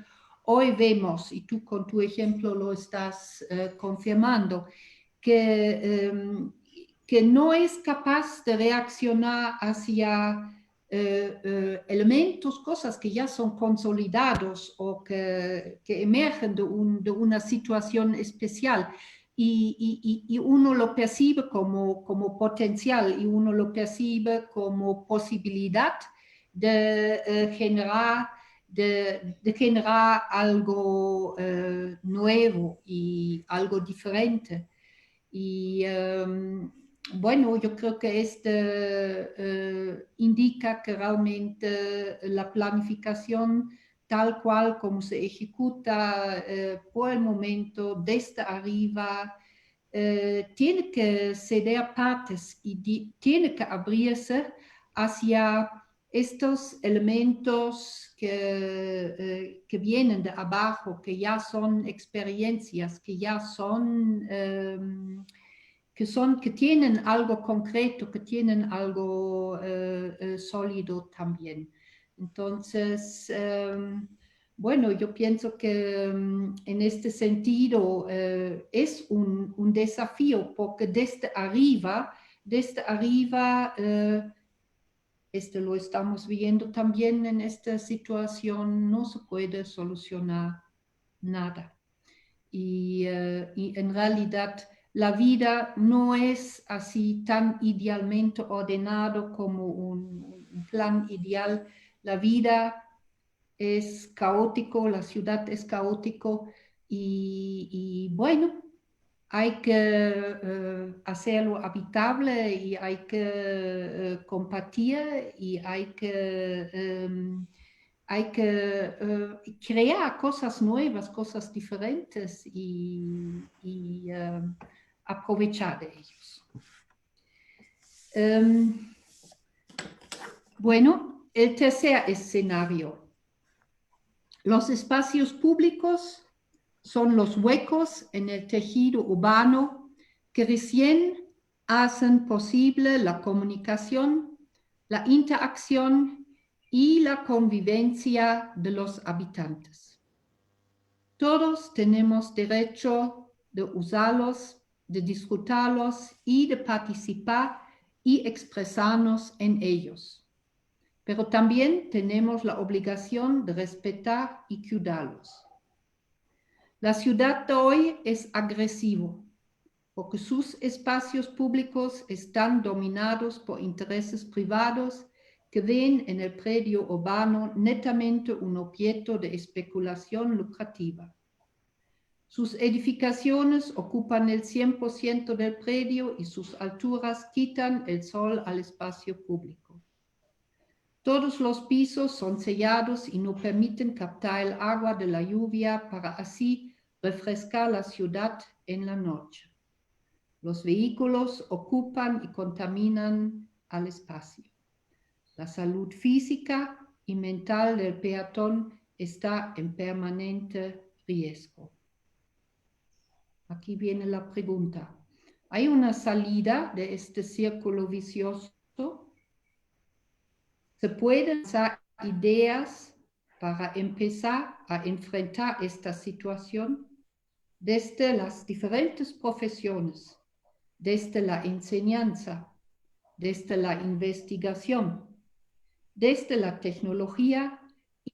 hoy vemos, y tú con tu ejemplo lo estás confirmando, que no es capaz de reaccionar hacia elementos, cosas que ya son consolidados o que emergen de una situación especial. Y uno lo percibe como potencial y uno lo percibe como posibilidad de generar algo nuevo y algo diferente. Y bueno, yo creo que indica que realmente la planificación tal cual como se ejecuta por el momento desde arriba tiene que ceder partes y tiene que abrirse hacia estos elementos que vienen de abajo, que ya son experiencias, que ya que tienen algo concreto, que tienen algo sólido también. Entonces, bueno, yo pienso que en este sentido es un desafío, porque desde arriba lo estamos viendo también en esta situación, no se puede solucionar nada. Y en realidad la vida no es así tan idealmente ordenado como un plan ideal. La vida es caótico, la ciudad es caótico y bueno, hay que hacerlo habitable y hay que compartir y hay que crear cosas nuevas, cosas diferentes y aprovechar de ellos. Bueno, el tercer escenario. Los espacios públicos son los huecos en el tejido urbano que recién hacen posible la comunicación, la interacción y la convivencia de los habitantes. Todos tenemos derecho de usarlos, de disfrutarlos y de participar y expresarnos en ellos. Pero también tenemos la obligación de respetar y cuidarlos. La ciudad de hoy es agresivo porque sus espacios públicos están dominados por intereses privados que ven en el predio urbano netamente un objeto de especulación lucrativa. Sus edificaciones ocupan el 100% del predio y sus alturas quitan el sol al espacio público. Todos los pisos son sellados y no permiten captar el agua de la lluvia para así refrescar la ciudad en la noche. Los vehículos ocupan y contaminan al espacio. La salud física y mental del peatón está en permanente riesgo. Aquí viene la pregunta. ¿Hay una salida de este círculo vicioso? ¿Se pueden usar ideas para empezar a enfrentar esta situación desde las diferentes profesiones, desde la enseñanza, desde la investigación, desde la tecnología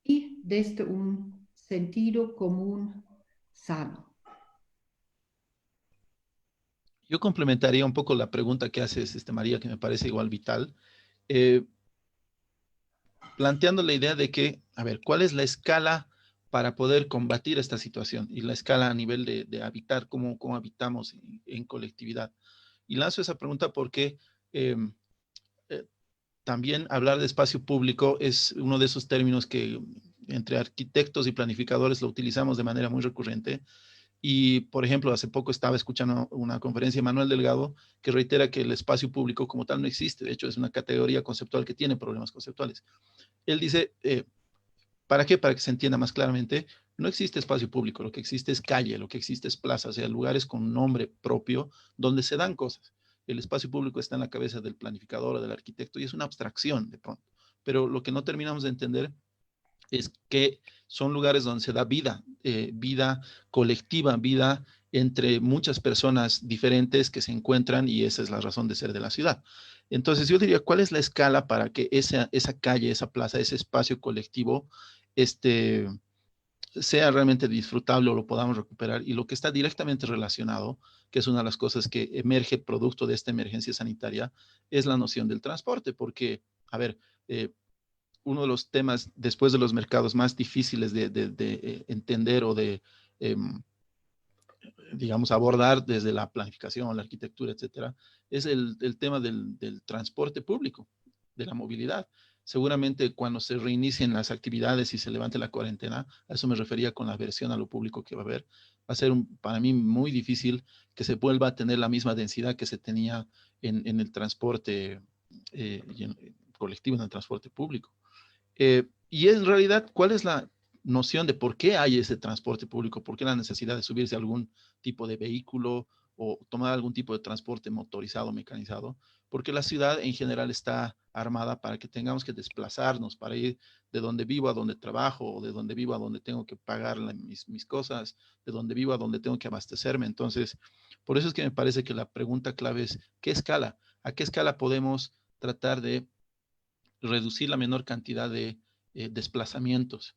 y desde un sentido común sano? Yo complementaría un poco la pregunta que haces, María, que me parece igual vital, planteando la idea de que, a ver, ¿cuál es la escala para poder combatir esta situación? Y la escala a nivel de habitar, cómo habitamos en colectividad. Y lanzo esa pregunta porque también hablar de espacio público es uno de esos términos que entre arquitectos y planificadores lo utilizamos de manera muy recurrente, Y, por ejemplo, hace poco estaba escuchando una conferencia de Manuel Delgado que reitera que el espacio público como tal no existe. De hecho, es una categoría conceptual que tiene problemas conceptuales. Él dice, ¿para qué? Para que se entienda más claramente, no existe espacio público, lo que existe es calle, lo que existe es plaza, o sea, lugares con nombre propio donde se dan cosas. El espacio público está en la cabeza del planificador o del arquitecto y es una abstracción de pronto. Pero lo que no terminamos de entender es que son lugares donde se da vida, vida colectiva, vida entre muchas personas diferentes que se encuentran y esa es la razón de ser de la ciudad. Entonces yo diría, ¿cuál es la escala para que esa calle, esa plaza, ese espacio colectivo sea realmente disfrutable o lo podamos recuperar? Y lo que está directamente relacionado, que es una de las cosas que emerge producto de esta emergencia sanitaria, es la noción del transporte, porque, a ver, uno de los temas después de los mercados más difíciles de entender o eh, digamos, abordar desde la planificación, la arquitectura, etcétera, es el tema del transporte público, de la movilidad. Seguramente cuando se reinicien las actividades y se levante la cuarentena, a eso me refería con la versión a lo público que va a haber, va a ser para mí muy difícil que se vuelva a tener la misma densidad que se tenía en el transporte colectivo, en el transporte público. Y en realidad, ¿cuál es la noción de por qué hay ese transporte público? ¿Por qué la necesidad de subirse a algún tipo de vehículo o tomar algún tipo de transporte motorizado, mecanizado? Porque la ciudad en general está armada para que tengamos que desplazarnos, para ir de donde vivo a donde trabajo, o de donde vivo a donde tengo que pagar mis cosas, de donde vivo a donde tengo que abastecerme. Entonces, por eso es que me parece que la pregunta clave es, ¿qué escala? ¿A qué escala podemos tratar de reducir la menor cantidad de desplazamientos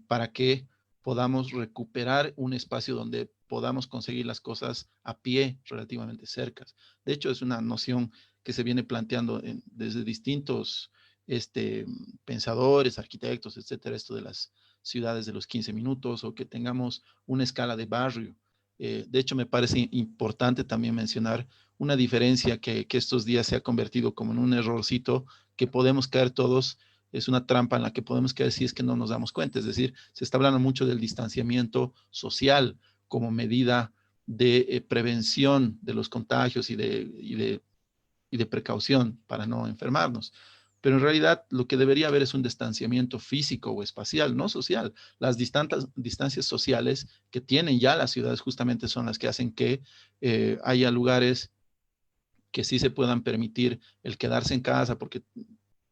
para que podamos recuperar un espacio donde podamos conseguir las cosas a pie relativamente cercas? De hecho, es una noción que se viene planteando desde distintos pensadores, arquitectos, etcétera, esto de las ciudades de los 15 minutos o que tengamos una escala de barrio. De hecho, me parece importante también mencionar una diferencia que estos días se ha convertido como en un errorcito que podemos caer todos, es una trampa en la que podemos caer si es que no nos damos cuenta. Es decir, se está hablando mucho del distanciamiento social como medida de prevención de los contagios y de precaución para no enfermarnos. Pero en realidad lo que debería haber es un distanciamiento físico o espacial, no social. Las distancias sociales que tienen ya las ciudades justamente son las que hacen que haya lugares que sí se puedan permitir el quedarse en casa porque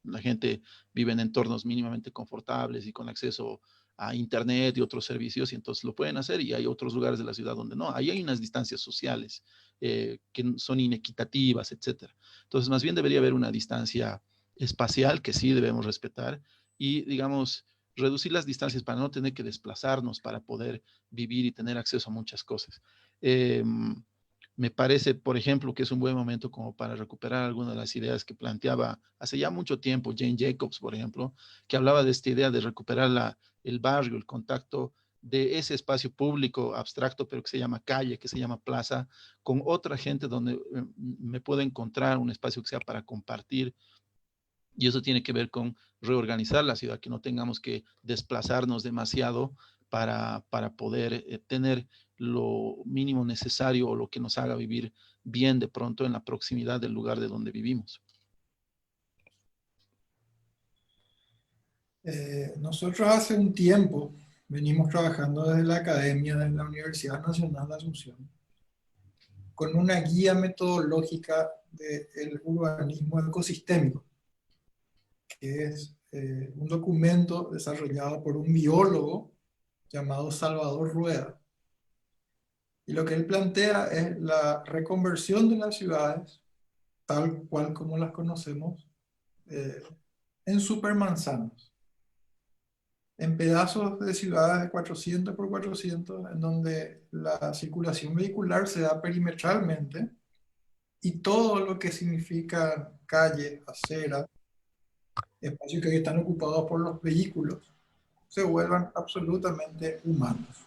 la gente vive en entornos mínimamente confortables y con acceso a internet y otros servicios, y entonces lo pueden hacer, y hay otros lugares de la ciudad donde no. Ahí hay unas distancias sociales que son inequitativas, etcétera. Entonces, más bien debería haber una distancia espacial que sí debemos respetar y, digamos, reducir las distancias para no tener que desplazarnos para poder vivir y tener acceso a muchas cosas. Me parece, por ejemplo, que es un buen momento como para recuperar algunas de las ideas que planteaba hace ya mucho tiempo Jane Jacobs, por ejemplo, que hablaba de esta idea de recuperar el barrio, el contacto de ese espacio público abstracto, pero que se llama calle, que se llama plaza, con otra gente donde me puedo encontrar un espacio que sea para compartir. Y eso tiene que ver con reorganizar la ciudad, que no tengamos que desplazarnos demasiado para poder tener lo mínimo necesario o lo que nos haga vivir bien de pronto en la proximidad del lugar de donde vivimos. Nosotros hace un tiempo venimos trabajando desde la academia de la Universidad Nacional de Asunción con una guía metodológica del urbanismo ecosistémico, que es un documento desarrollado por un biólogo llamado Salvador Rueda. Y lo que él plantea es la reconversión de las ciudades, tal cual como las conocemos, en supermanzanas, en pedazos de ciudades de 400 por 400, en donde la circulación vehicular se da perimetralmente y todo lo que significa calle, acera, espacios que hoy están ocupados por los vehículos, se vuelvan absolutamente humanos.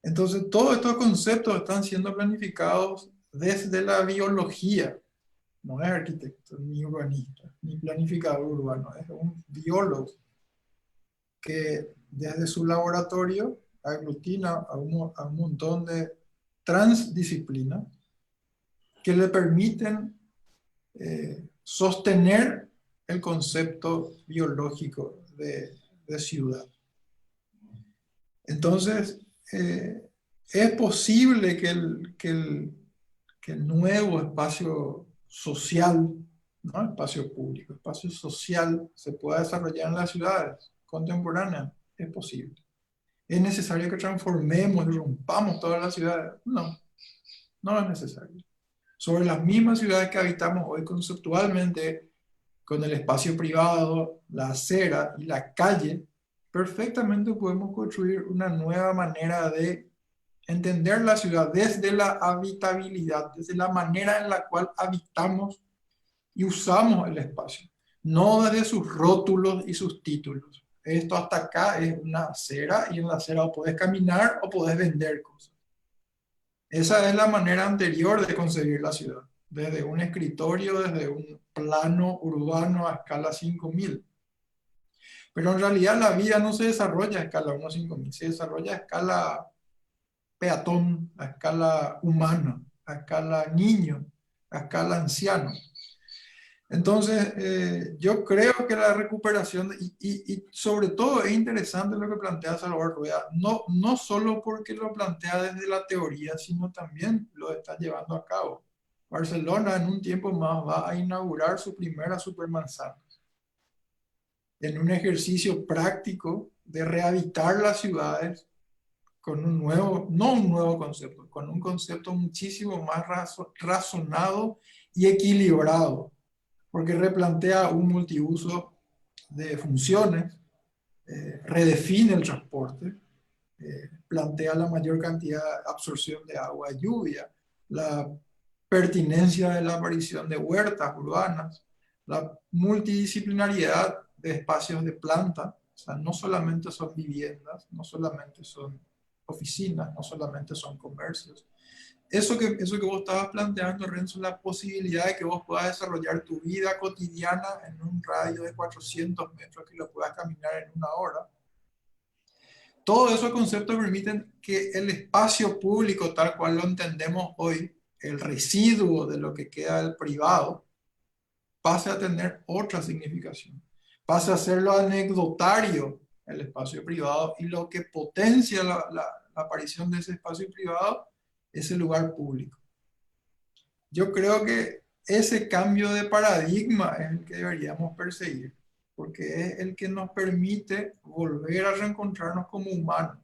Entonces, todos estos conceptos están siendo planificados desde la biología. No es arquitecto, ni urbanista, ni planificador urbano, es un biólogo que desde su laboratorio aglutina a un montón de transdisciplinas que le permiten sostener el concepto biológico de ciudad. Entonces, es posible que el nuevo espacio social, ¿no? Espacio público, espacio social, se pueda desarrollar en las ciudades contemporáneas. Es posible. ¿Es necesario que transformemos y rompamos todas las ciudades? No, no es necesario. Sobre las mismas ciudades que habitamos hoy conceptualmente, con el espacio privado, la acera y la calle, perfectamente podemos construir una nueva manera de entender la ciudad desde la habitabilidad, desde la manera en la cual habitamos y usamos el espacio, no desde sus rótulos y sus títulos. Esto hasta acá es una acera y en la acera o podés caminar o podés vender cosas. Esa es la manera anterior de concebir la ciudad, desde un escritorio, desde un plano urbano a escala 5000. Pero en realidad la vida no se desarrolla a escala 1-5000, se desarrolla a escala peatón, a escala humana, a escala niño, a escala anciano. Entonces, yo creo que la recuperación, y sobre todo es interesante lo que plantea Salvador Rueda, no solo porque lo plantea desde la teoría, sino también lo está llevando a cabo. Barcelona en un tiempo más va a inaugurar su primera supermanzana, en un ejercicio práctico de rehabilitar las ciudades con un nuevo, no un nuevo concepto, con un concepto muchísimo más razonado y equilibrado, porque replantea un multiuso de funciones, redefine el transporte, plantea la mayor cantidad de absorción de agua y lluvia, la pertinencia de la aparición de huertas urbanas, la multidisciplinariedad de espacios de planta, o sea, no solamente son viviendas, no solamente son oficinas, no solamente son comercios. Eso que vos estabas planteando, Renzo, la posibilidad de que vos puedas desarrollar tu vida cotidiana en un radio de 400 metros, que lo puedas caminar en 1 hora. Todos esos conceptos permiten que el espacio público, tal cual lo entendemos hoy, el residuo de lo que queda del privado, pase a tener otra significación. Pase a ser lo anecdotario el espacio privado, y lo que potencia la aparición de ese espacio privado es el lugar público. Yo creo que ese cambio de paradigma es el que deberíamos perseguir, porque es el que nos permite volver a reencontrarnos como humanos,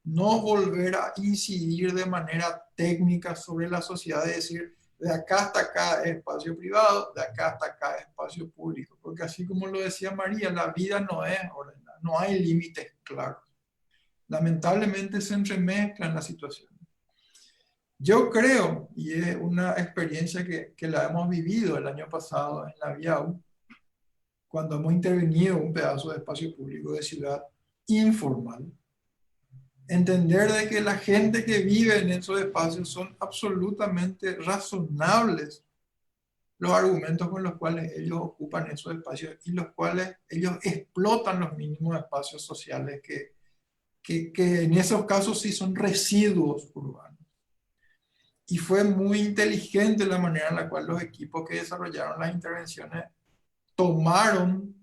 no volver a incidir de manera técnica sobre la sociedad, de decir, de acá hasta acá es espacio privado, de acá hasta acá es espacio público, porque así como lo decía María, la vida no es ordenada, no hay límites claros. Lamentablemente se entremezclan las situaciones. Yo creo, y es una experiencia que la hemos vivido el año pasado en la Viau, cuando hemos intervenido un pedazo de espacio público de ciudad informal, entender de que la gente que vive en esos espacios son absolutamente razonables los argumentos con los cuales ellos ocupan esos espacios y los cuales ellos explotan los mínimos espacios sociales que en esos casos sí son residuos urbanos. Y fue muy inteligente la manera en la cual los equipos que desarrollaron las intervenciones tomaron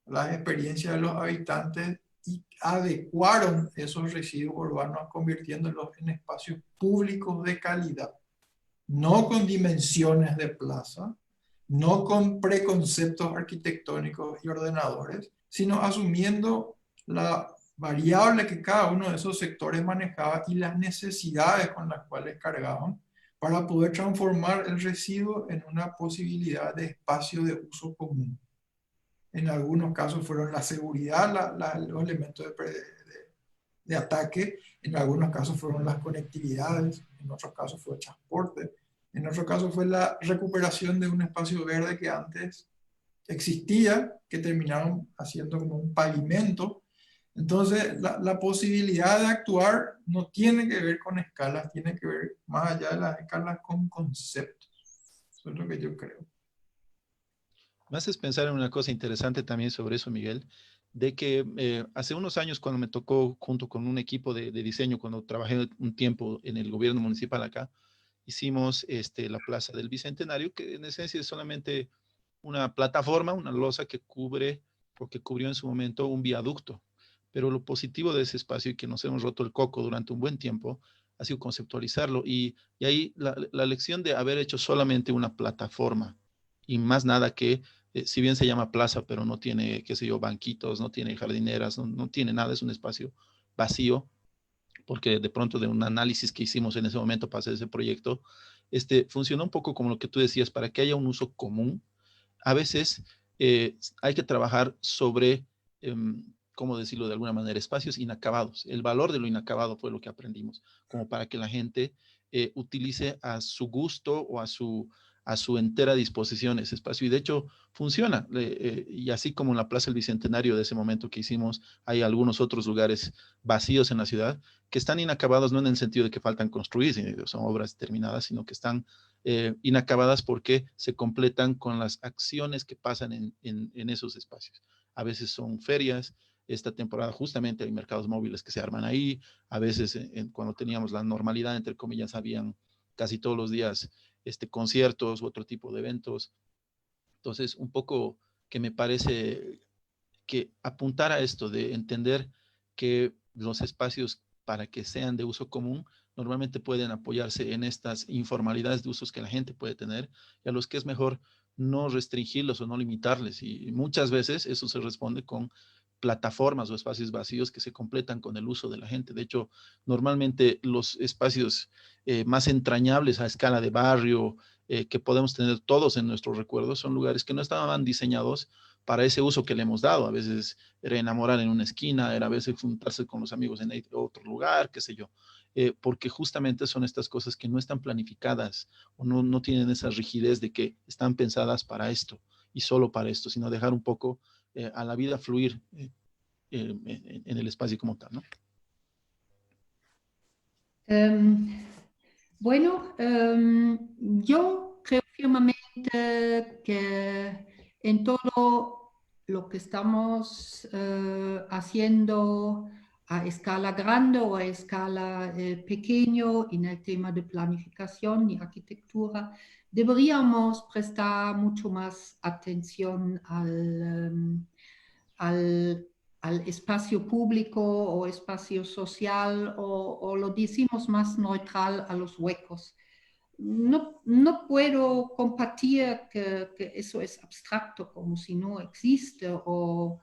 las experiencias de los habitantes y adecuaron esos residuos urbanos, convirtiéndolos en espacios públicos de calidad, no con dimensiones de plaza, no con preconceptos arquitectónicos y ordenadores, sino asumiendo la variable que cada uno de esos sectores manejaba y las necesidades con las cuales cargaban, para poder transformar el residuo en una posibilidad de espacio de uso común. En algunos casos fueron la seguridad, los elementos de ataque, en algunos casos fueron las conectividades, en otros casos fue el transporte, en otros casos fue la recuperación de un espacio verde que antes existía, que terminaron haciendo como un pavimento. Entonces, la posibilidad de actuar no tiene que ver con escalas, tiene que ver más allá de las escalas con conceptos. Eso es lo que yo creo. Me haces pensar en una cosa interesante también sobre eso, Miguel. de que hace unos años, cuando me tocó junto con un equipo de diseño, cuando trabajé un tiempo en el gobierno municipal acá, hicimos la Plaza del Bicentenario, que en esencia es solamente una plataforma, una losa que cubre o que cubrió en su momento un viaducto. Pero lo positivo de ese espacio y que nos hemos roto el coco durante un buen tiempo ha sido conceptualizarlo. Y ahí la lección de haber hecho solamente una plataforma y más nada que, si bien se llama plaza, pero no tiene, qué sé yo, banquitos, no tiene jardineras, no tiene nada, es un espacio vacío, porque de pronto de un análisis que hicimos en ese momento para hacer ese proyecto, funcionó un poco como lo que tú decías, para que haya un uso común. A veces hay que trabajar sobre, ¿cómo decirlo de alguna manera? Espacios inacabados. El valor de lo inacabado fue lo que aprendimos, como para que la gente utilice a su gusto o a su entera disposición ese espacio. Y de hecho funciona. Y así como en la Plaza del Bicentenario de ese momento que hicimos, hay algunos otros lugares vacíos en la ciudad que están inacabados, no en el sentido de que faltan construir, son obras terminadas, sino que están inacabadas porque se completan con las acciones que pasan en esos espacios. A veces son ferias, esta temporada justamente hay mercados móviles que se arman ahí, a veces cuando teníamos la normalidad, entre comillas, habían casi todos los días conciertos u otro tipo de eventos. Entonces, un poco que me parece que apuntar a esto de entender que los espacios para que sean de uso común normalmente pueden apoyarse en estas informalidades de usos que la gente puede tener y a los que es mejor no restringirlos o no limitarles. Y muchas veces eso se responde con plataformas o espacios vacíos que se completan con el uso de la gente. De hecho, normalmente los espacios más entrañables a escala de barrio que podemos tener todos en nuestros recuerdos son lugares que no estaban diseñados para ese uso que le hemos dado. A veces era enamorar en una esquina, era a veces juntarse con los amigos en otro lugar, qué sé yo. Porque justamente son estas cosas que no están planificadas o no tienen esa rigidez de que están pensadas para esto y solo para esto, sino dejar un poco a la vida fluir en el espacio como tal, ¿no? Bueno, yo creo firmemente que en todo lo que estamos haciendo a escala grande o a escala pequeño en el tema de planificación y arquitectura, deberíamos prestar mucho más atención al espacio público o espacio social o lo decimos más neutral a los huecos. No puedo compartir que eso es abstracto como si no existe o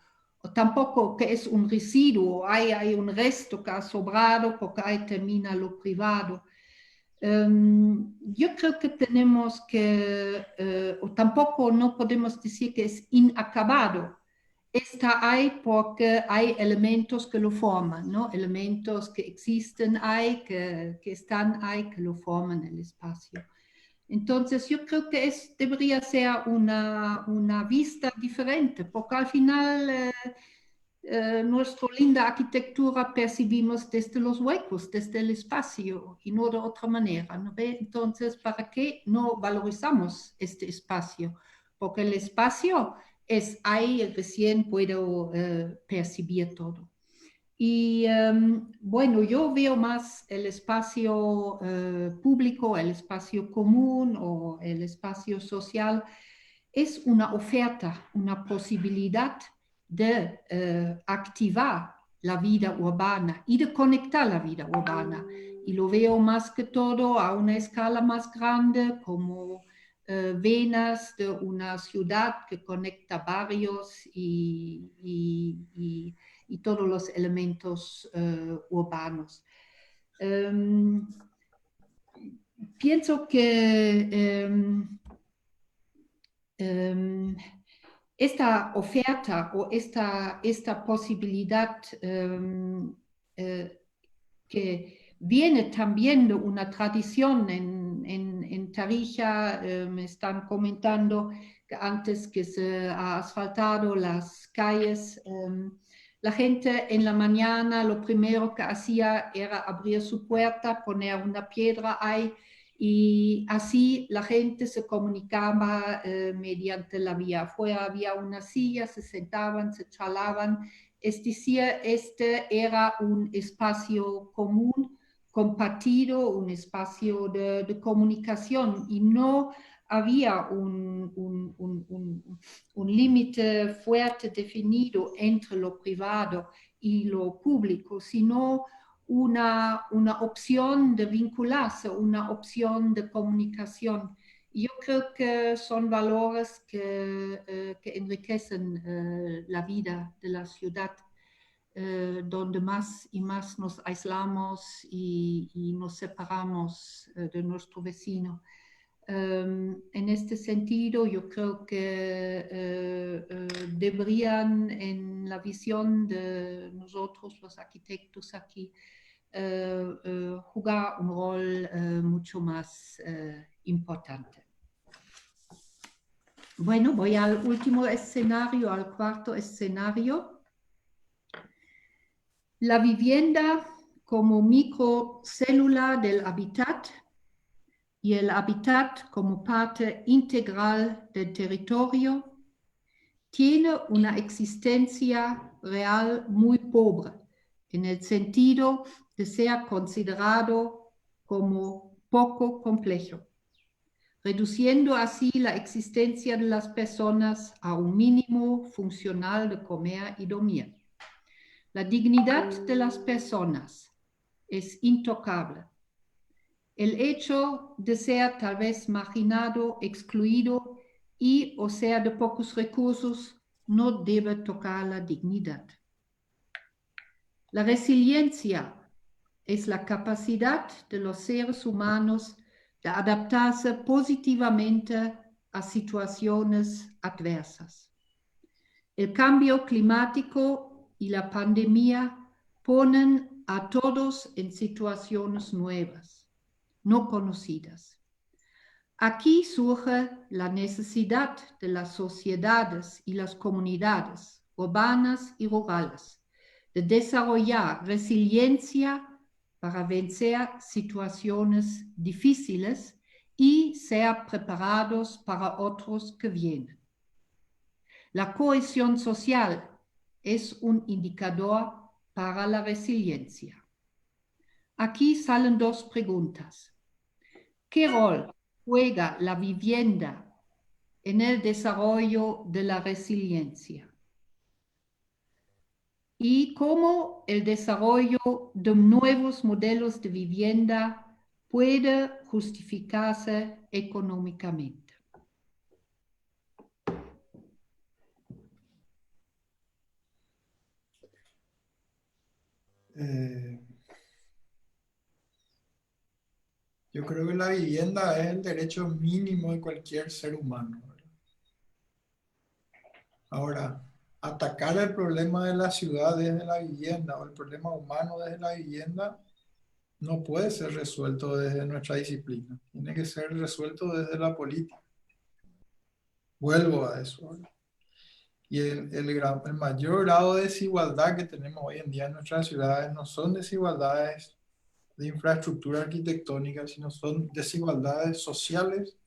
tampoco que es un residuo, hay un resto que ha sobrado porque ahí termina lo privado. Yo creo que tenemos que, o tampoco no podemos decir que es inacabado. Está ahí porque hay elementos que lo forman, ¿no? Elementos que existen ahí, que están ahí, que lo forman el espacio. Entonces yo creo que debería ser una vista diferente, porque al final nuestra linda arquitectura percibimos desde los huecos, desde el espacio y no de otra manera, ¿no ve? Entonces, ¿para qué no valorizamos este espacio? Porque el espacio es ahí, recién puedo percibir todo. Y bueno, yo veo más el espacio público, el espacio común o el espacio social, es una oferta, una posibilidad de activar la vida urbana y de conectar la vida urbana. Y lo veo más que todo a una escala más grande como venas de una ciudad que conecta barrios y todos los elementos urbanos. Pienso que esta oferta o esta posibilidad que viene también de una tradición en Tarija, me están comentando que antes que se ha asfaltado las calles, la gente en la mañana lo primero que hacía era abrir su puerta, poner una piedra ahí Y así la gente se comunicaba mediante la vía afuera, había una silla, se sentaban, se charlaban, es decir, este era un espacio común, compartido, un espacio de comunicación y no había un límite fuerte definido entre lo privado y lo público, sino una opción de vincularse, una opción de comunicación. Yo creo que son valores que enriquecen la vida de la ciudad, donde más y más nos aislamos y nos separamos de nuestro vecino. En este sentido, yo creo que deberían, en la visión de nosotros, los arquitectos aquí, jugar un rol mucho más importante. Bueno, voy al último escenario, al cuarto escenario. La vivienda como microcélula del hábitat y el hábitat como parte integral del territorio tiene una existencia real muy pobre, en el sentido de ser considerado como poco complejo, reduciendo así la existencia de las personas a un mínimo funcional de comer y dormir. La dignidad de las personas es intocable. El hecho de ser tal vez marginado, excluido y o sea de pocos recursos no debe tocar la dignidad. La resiliencia es la capacidad de los seres humanos de adaptarse positivamente a situaciones adversas. El cambio climático y la pandemia ponen a todos en situaciones nuevas, no conocidas. Aquí surge la necesidad de las sociedades y las comunidades urbanas y rurales de desarrollar resiliencia para vencer situaciones difíciles y ser preparados para otros que vienen. La cohesión social es un indicador para la resiliencia. Aquí salen dos preguntas. ¿Qué rol juega la vivienda en el desarrollo de la resiliencia? Y cómo el desarrollo de nuevos modelos de vivienda puede justificarse económicamente. Yo creo que la vivienda es el derecho mínimo de cualquier ser humano, ¿verdad? Ahora, atacar el problema de la ciudad desde la vivienda o el problema humano desde la vivienda no puede ser resuelto desde nuestra disciplina. Tiene que ser resuelto desde la política. Vuelvo a eso, ¿verdad? Y el mayor grado de desigualdad que tenemos hoy en día en nuestras ciudades no son desigualdades de infraestructura arquitectónica, sino son desigualdades sociales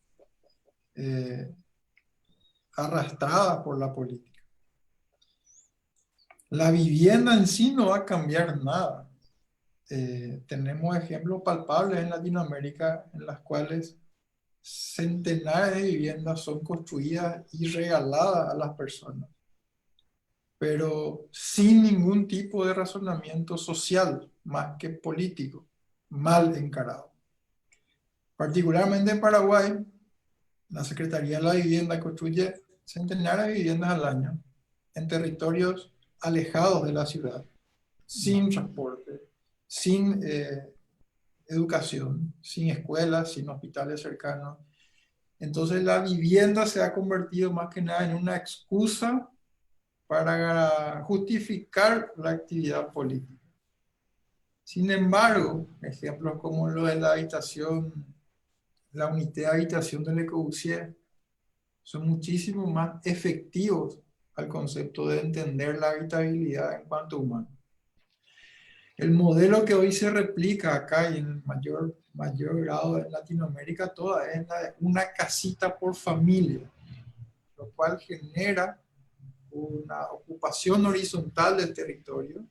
arrastradas por la política. La vivienda en sí no va a cambiar nada. Tenemos ejemplos palpables en Latinoamérica en las cuales centenares de viviendas son construidas y regaladas a las personas, pero sin ningún tipo de razonamiento social, más que político, mal encarado. Particularmente en Paraguay, la Secretaría de la Vivienda construye centenares de viviendas al año en territorios alejados de la ciudad, sin transporte, sin educación, sin escuelas, sin hospitales cercanos. Entonces la vivienda se ha convertido más que nada en una excusa para justificar la actividad política. Sin embargo, ejemplos como lo de la habitación, la unidad de habitación de Le Corbusier, son muchísimo más efectivos al concepto de entender la habitabilidad en cuanto humano. El modelo que hoy se replica acá y en mayor grado en Latinoamérica toda es la de una casita por familia, lo cual genera una ocupación horizontal del territorio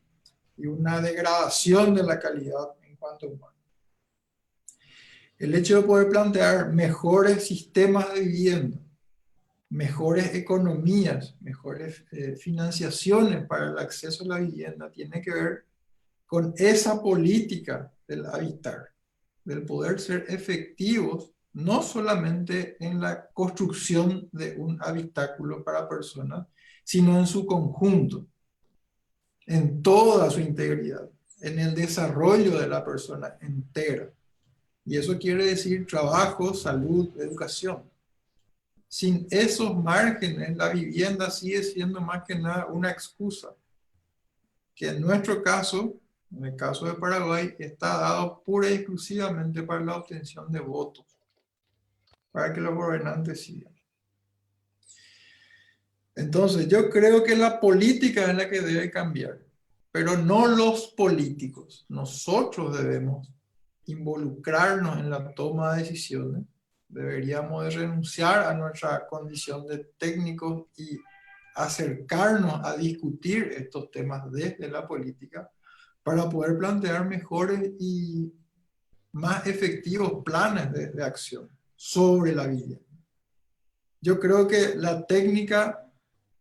y una degradación de la calidad en cuanto a humano. El hecho de poder plantear mejores sistemas de vivienda, mejores economías, mejores financiaciones para el acceso a la vivienda, tiene que ver con esa política del habitar, del poder ser efectivos, no solamente en la construcción de un habitáculo para personas, sino en su conjunto, en toda su integridad, en el desarrollo de la persona entera. Y eso quiere decir trabajo, salud, educación. Sin esos márgenes, la vivienda sigue siendo más que nada una excusa, que en nuestro caso, en el caso de Paraguay, está dado pura y exclusivamente para la obtención de votos, para que los gobernantes sigan. Entonces, yo creo que la política es la que debe cambiar, pero no los políticos. Nosotros debemos involucrarnos en la toma de decisiones. Deberíamos de renunciar a nuestra condición de técnicos y acercarnos a discutir estos temas desde la política para poder plantear mejores y más efectivos planes de acción sobre la vivienda. Yo creo que la técnica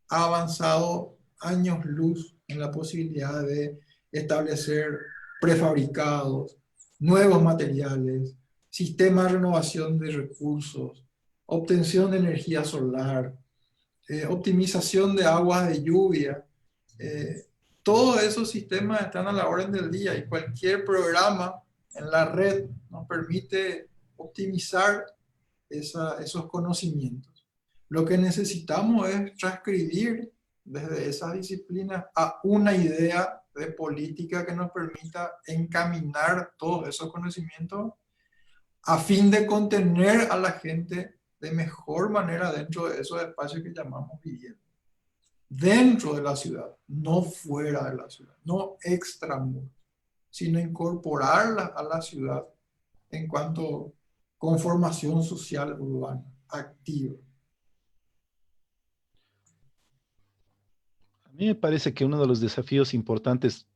ha avanzado años luz en la posibilidad de establecer prefabricados, nuevos materiales, sistemas de renovación de recursos, obtención de energía solar, optimización de aguas de lluvia. Todos esos sistemas están a la orden del día y cualquier programa en la red nos permite optimizar esos conocimientos. Lo que necesitamos es transcribir desde esas disciplinas a una idea de política que nos permita encaminar todos esos conocimientos a fin de contener a la gente de mejor manera dentro de esos espacios que llamamos vivienda. Dentro de la ciudad, no fuera de la ciudad, no extramuros, sino incorporarla a la ciudad en cuanto a conformación social urbana activa. A mí me parece que uno de los desafíos importantes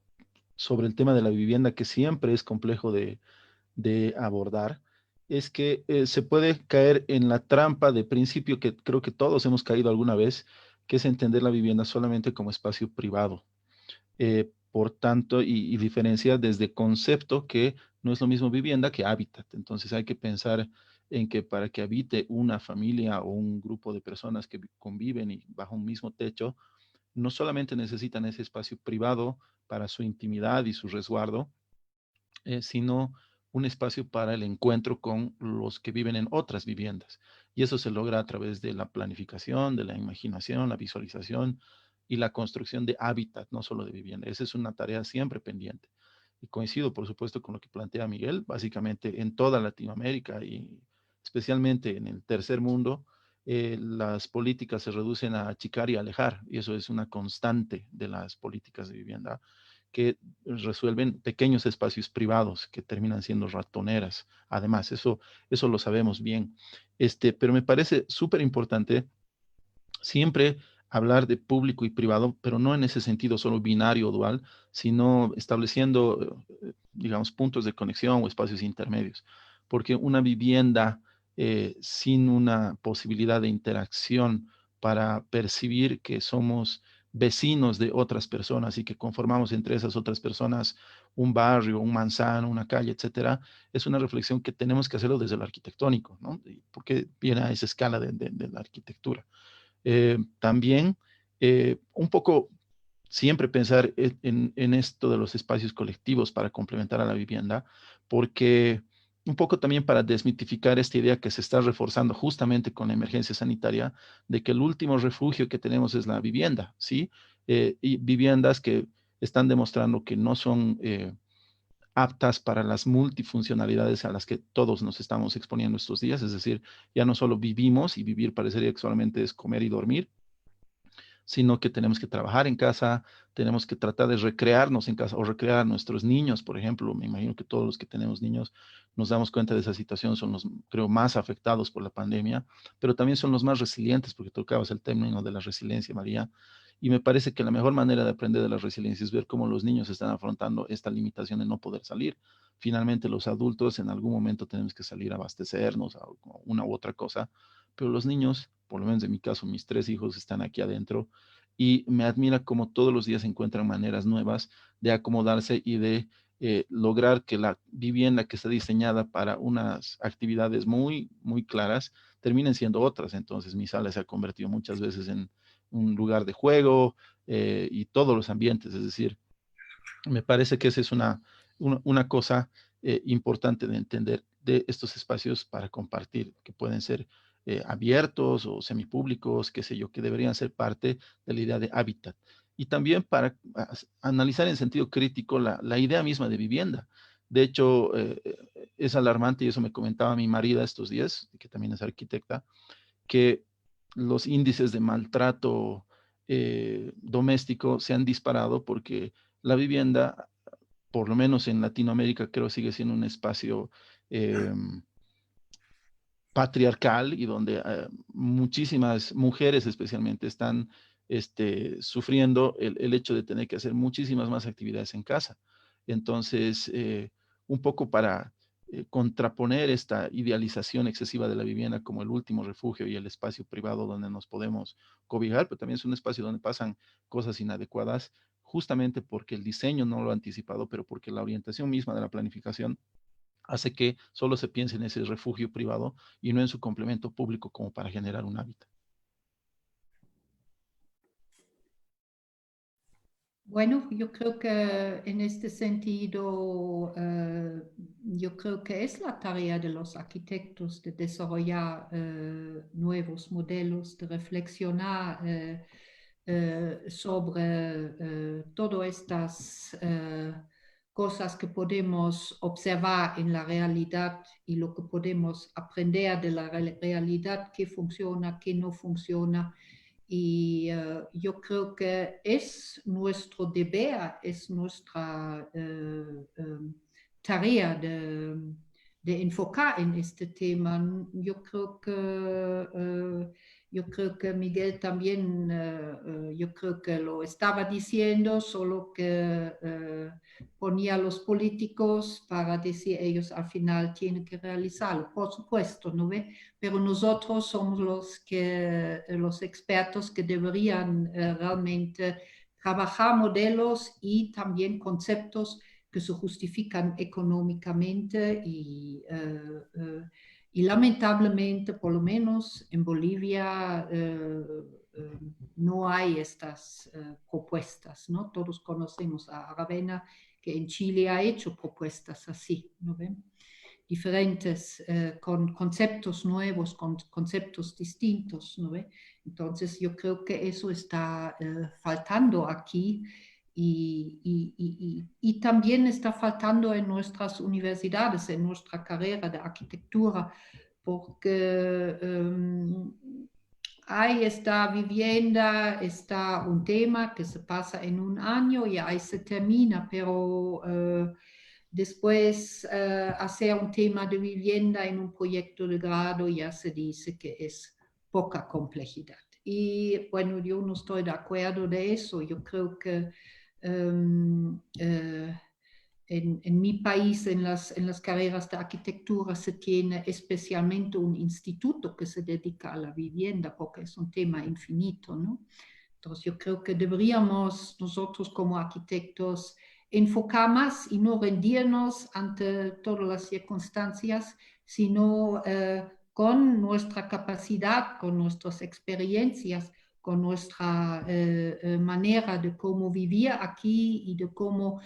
sobre el tema de la vivienda, que siempre es complejo de abordar, es que se puede caer en la trampa de principio que creo que todos hemos caído alguna vez, que es entender la vivienda solamente como espacio privado. Por tanto, y diferenciar desde concepto que no es lo mismo vivienda que hábitat. Entonces hay que pensar en que para que habite una familia o un grupo de personas que conviven y bajo un mismo techo, no solamente necesitan ese espacio privado para su intimidad y su resguardo, sino un espacio para el encuentro con los que viven en otras viviendas. Y eso se logra a través de la planificación, de la imaginación, la visualización y la construcción de hábitat, no solo de vivienda. Esa es una tarea siempre pendiente. Y coincido, por supuesto, con lo que plantea Miguel, básicamente en toda Latinoamérica y especialmente en el tercer mundo, las políticas se reducen a achicar y alejar, y eso es una constante de las políticas de vivienda, que resuelven pequeños espacios privados que terminan siendo ratoneras. Además, eso lo sabemos bien. Pero me parece súper importante siempre hablar de público y privado, pero no en ese sentido solo binario o dual, sino estableciendo, digamos, puntos de conexión o espacios intermedios. Porque una vivienda sin una posibilidad de interacción para percibir que somos vecinos de otras personas y que conformamos entre esas otras personas un barrio, un manzano, una calle, etcétera, es una reflexión que tenemos que hacerlo desde lo arquitectónico, ¿no? Porque viene a esa escala de la arquitectura. También un poco siempre pensar en esto de los espacios colectivos para complementar a la vivienda, porque un poco también para desmitificar esta idea que se está reforzando justamente con la emergencia sanitaria, de que el último refugio que tenemos es la vivienda, ¿sí? Y viviendas que están demostrando que no son aptas para las multifuncionalidades a las que todos nos estamos exponiendo estos días, es decir, ya no solo vivimos y vivir parecería que solamente es comer y dormir, sino que tenemos que trabajar en casa, tenemos que tratar de recrearnos en casa o recrear a nuestros niños, por ejemplo. Me imagino que todos los que tenemos niños nos damos cuenta de esa situación, son los, creo, más afectados por la pandemia, pero también son los más resilientes, porque tocabas el término de la resiliencia, María. Y me parece que la mejor manera de aprender de la resiliencia es ver cómo los niños están afrontando esta limitación de no poder salir. Finalmente, los adultos en algún momento tenemos que salir a abastecernos a una u otra cosa, pero los niños, por lo menos en mi caso, mis 3 hijos están aquí adentro y me admira cómo todos los días encuentran maneras nuevas de acomodarse y de lograr que la vivienda que está diseñada para unas actividades muy, muy claras terminen siendo otras. Entonces, mi sala se ha convertido muchas veces en un lugar de juego y todos los ambientes. Es decir, me parece que esa es una cosa importante de entender de estos espacios para compartir, que pueden ser abiertos o semipúblicos, qué sé yo, que deberían ser parte de la idea de hábitat. Y también para analizar en sentido crítico la idea misma de vivienda. De hecho, es alarmante, y eso me comentaba mi marida estos días, que también es arquitecta, que los índices de maltrato doméstico se han disparado porque la vivienda, por lo menos en Latinoamérica, creo sigue siendo un espacio patriarcal y donde muchísimas mujeres especialmente están sufriendo el hecho de tener que hacer muchísimas más actividades en casa. Entonces, un poco para contraponer esta idealización excesiva de la vivienda como el último refugio y el espacio privado donde nos podemos cobijar, pero también es un espacio donde pasan cosas inadecuadas, justamente porque el diseño no lo ha anticipado, pero porque la orientación misma de la planificación hace que solo se piense en ese refugio privado y no en su complemento público como para generar un hábitat. Bueno, yo creo que en este sentido, yo creo que es la tarea de los arquitectos de desarrollar nuevos modelos, de reflexionar sobre todas estas cosas que podemos observar en la realidad y lo que podemos aprender de la realidad, qué funciona, qué no funciona. Y yo creo que es nuestro deber, es nuestra tarea de enfocar en este tema. Yo creo que Miguel también, yo creo que lo estaba diciendo, solo que ponía a los políticos para decir ellos al final tienen que realizarlo, por supuesto, ¿no ve? Pero nosotros somos los expertos que deberían realmente trabajar modelos y también conceptos que se justifican económicamente y lamentablemente, por lo menos en Bolivia, no hay estas propuestas, ¿no? Todos conocemos a Aravena, que en Chile ha hecho propuestas así, ¿no ven? Diferentes, con conceptos nuevos, con conceptos distintos, ¿no ve? Entonces yo creo que eso está faltando aquí y también está faltando en nuestras universidades, en nuestra carrera de arquitectura, porque hay esta vivienda, está un tema que se pasa en un año y ahí se termina, pero después hacer un tema de vivienda en un proyecto de grado ya se dice que es poca complejidad. Y bueno, yo no estoy de acuerdo de eso. Yo creo que en mi país, en las carreras de arquitectura, se tiene especialmente un instituto que se dedica a la vivienda, porque es un tema infinito, ¿no? Entonces yo creo que deberíamos nosotros como arquitectos enfocar más y no rendirnos ante todas las circunstancias, sino con nuestra capacidad, con nuestras experiencias, con nuestra manera de cómo vivir aquí y de cómo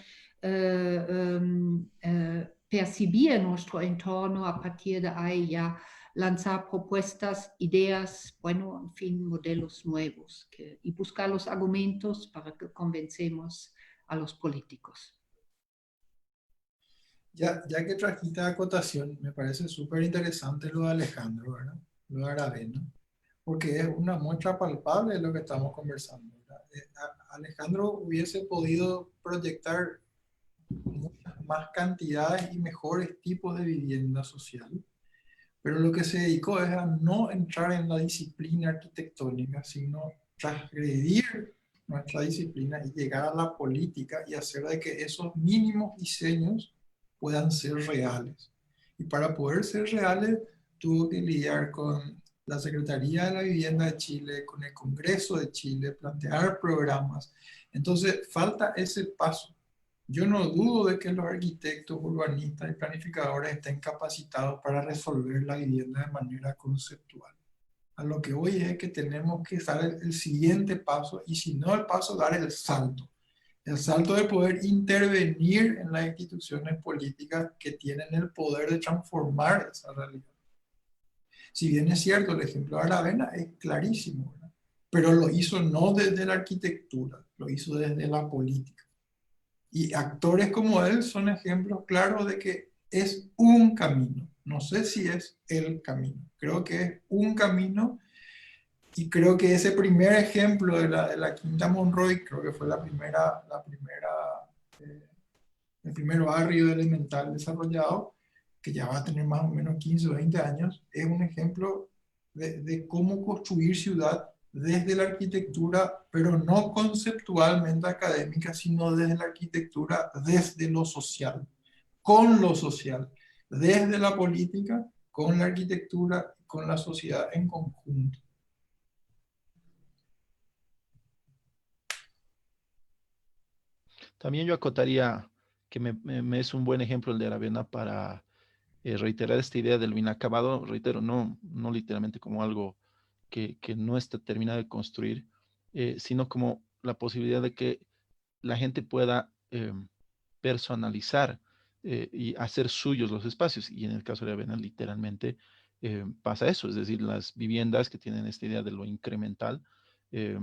percibir nuestro entorno, a partir de ahí ya lanzar propuestas, ideas, bueno, en fin, modelos nuevos y buscar los argumentos para que convencemos a los políticos. Ya que trajiste acotación, me parece súper interesante lo de Alejandro, ¿verdad? Lo de Aravena. porque es una muestra palpable de lo que estamos conversando, ¿verdad? Alejandro hubiese podido proyectar muchas más cantidades y mejores tipos de vivienda social, pero lo que se dedicó es a no entrar en la disciplina arquitectónica, sino transgredir nuestra disciplina y llegar a la política y hacer de que esos mínimos diseños puedan ser reales. Y para poder ser reales, tuvo que lidiar con la Secretaría de la Vivienda de Chile, con el Congreso de Chile, plantear programas. Entonces, falta ese paso. Yo no dudo de que los arquitectos, urbanistas y planificadores estén capacitados para resolver la vivienda de manera conceptual. A lo que hoy es que tenemos que dar el siguiente paso, y si no el paso, dar el salto. El salto de poder intervenir en las instituciones políticas que tienen el poder de transformar esa realidad. Si bien es cierto, el ejemplo de Aravena es clarísimo, ¿verdad? Pero lo hizo no desde la arquitectura, lo hizo desde la política. Y actores como él son ejemplos claros de que es un camino. No sé si es el camino. Creo que es un camino, y creo que ese primer ejemplo de la Quinta Monroy, creo que fue el primer barrio elemental desarrollado, que ya va a tener más o menos 15 o 20 años, es un ejemplo de cómo construir ciudad desde la arquitectura, pero no conceptualmente académica, sino desde la arquitectura, desde lo social, con lo social, desde la política, con la arquitectura, con la sociedad en conjunto. También yo acotaría que me es un buen ejemplo el de Aravena para reiterar esta idea del inacabado, reitero, no literalmente como algo que no está terminado de construir, sino como la posibilidad de que la gente pueda personalizar y hacer suyos los espacios. Y en el caso de Aravena, literalmente pasa eso, es decir, las viviendas que tienen esta idea de lo incremental, eh,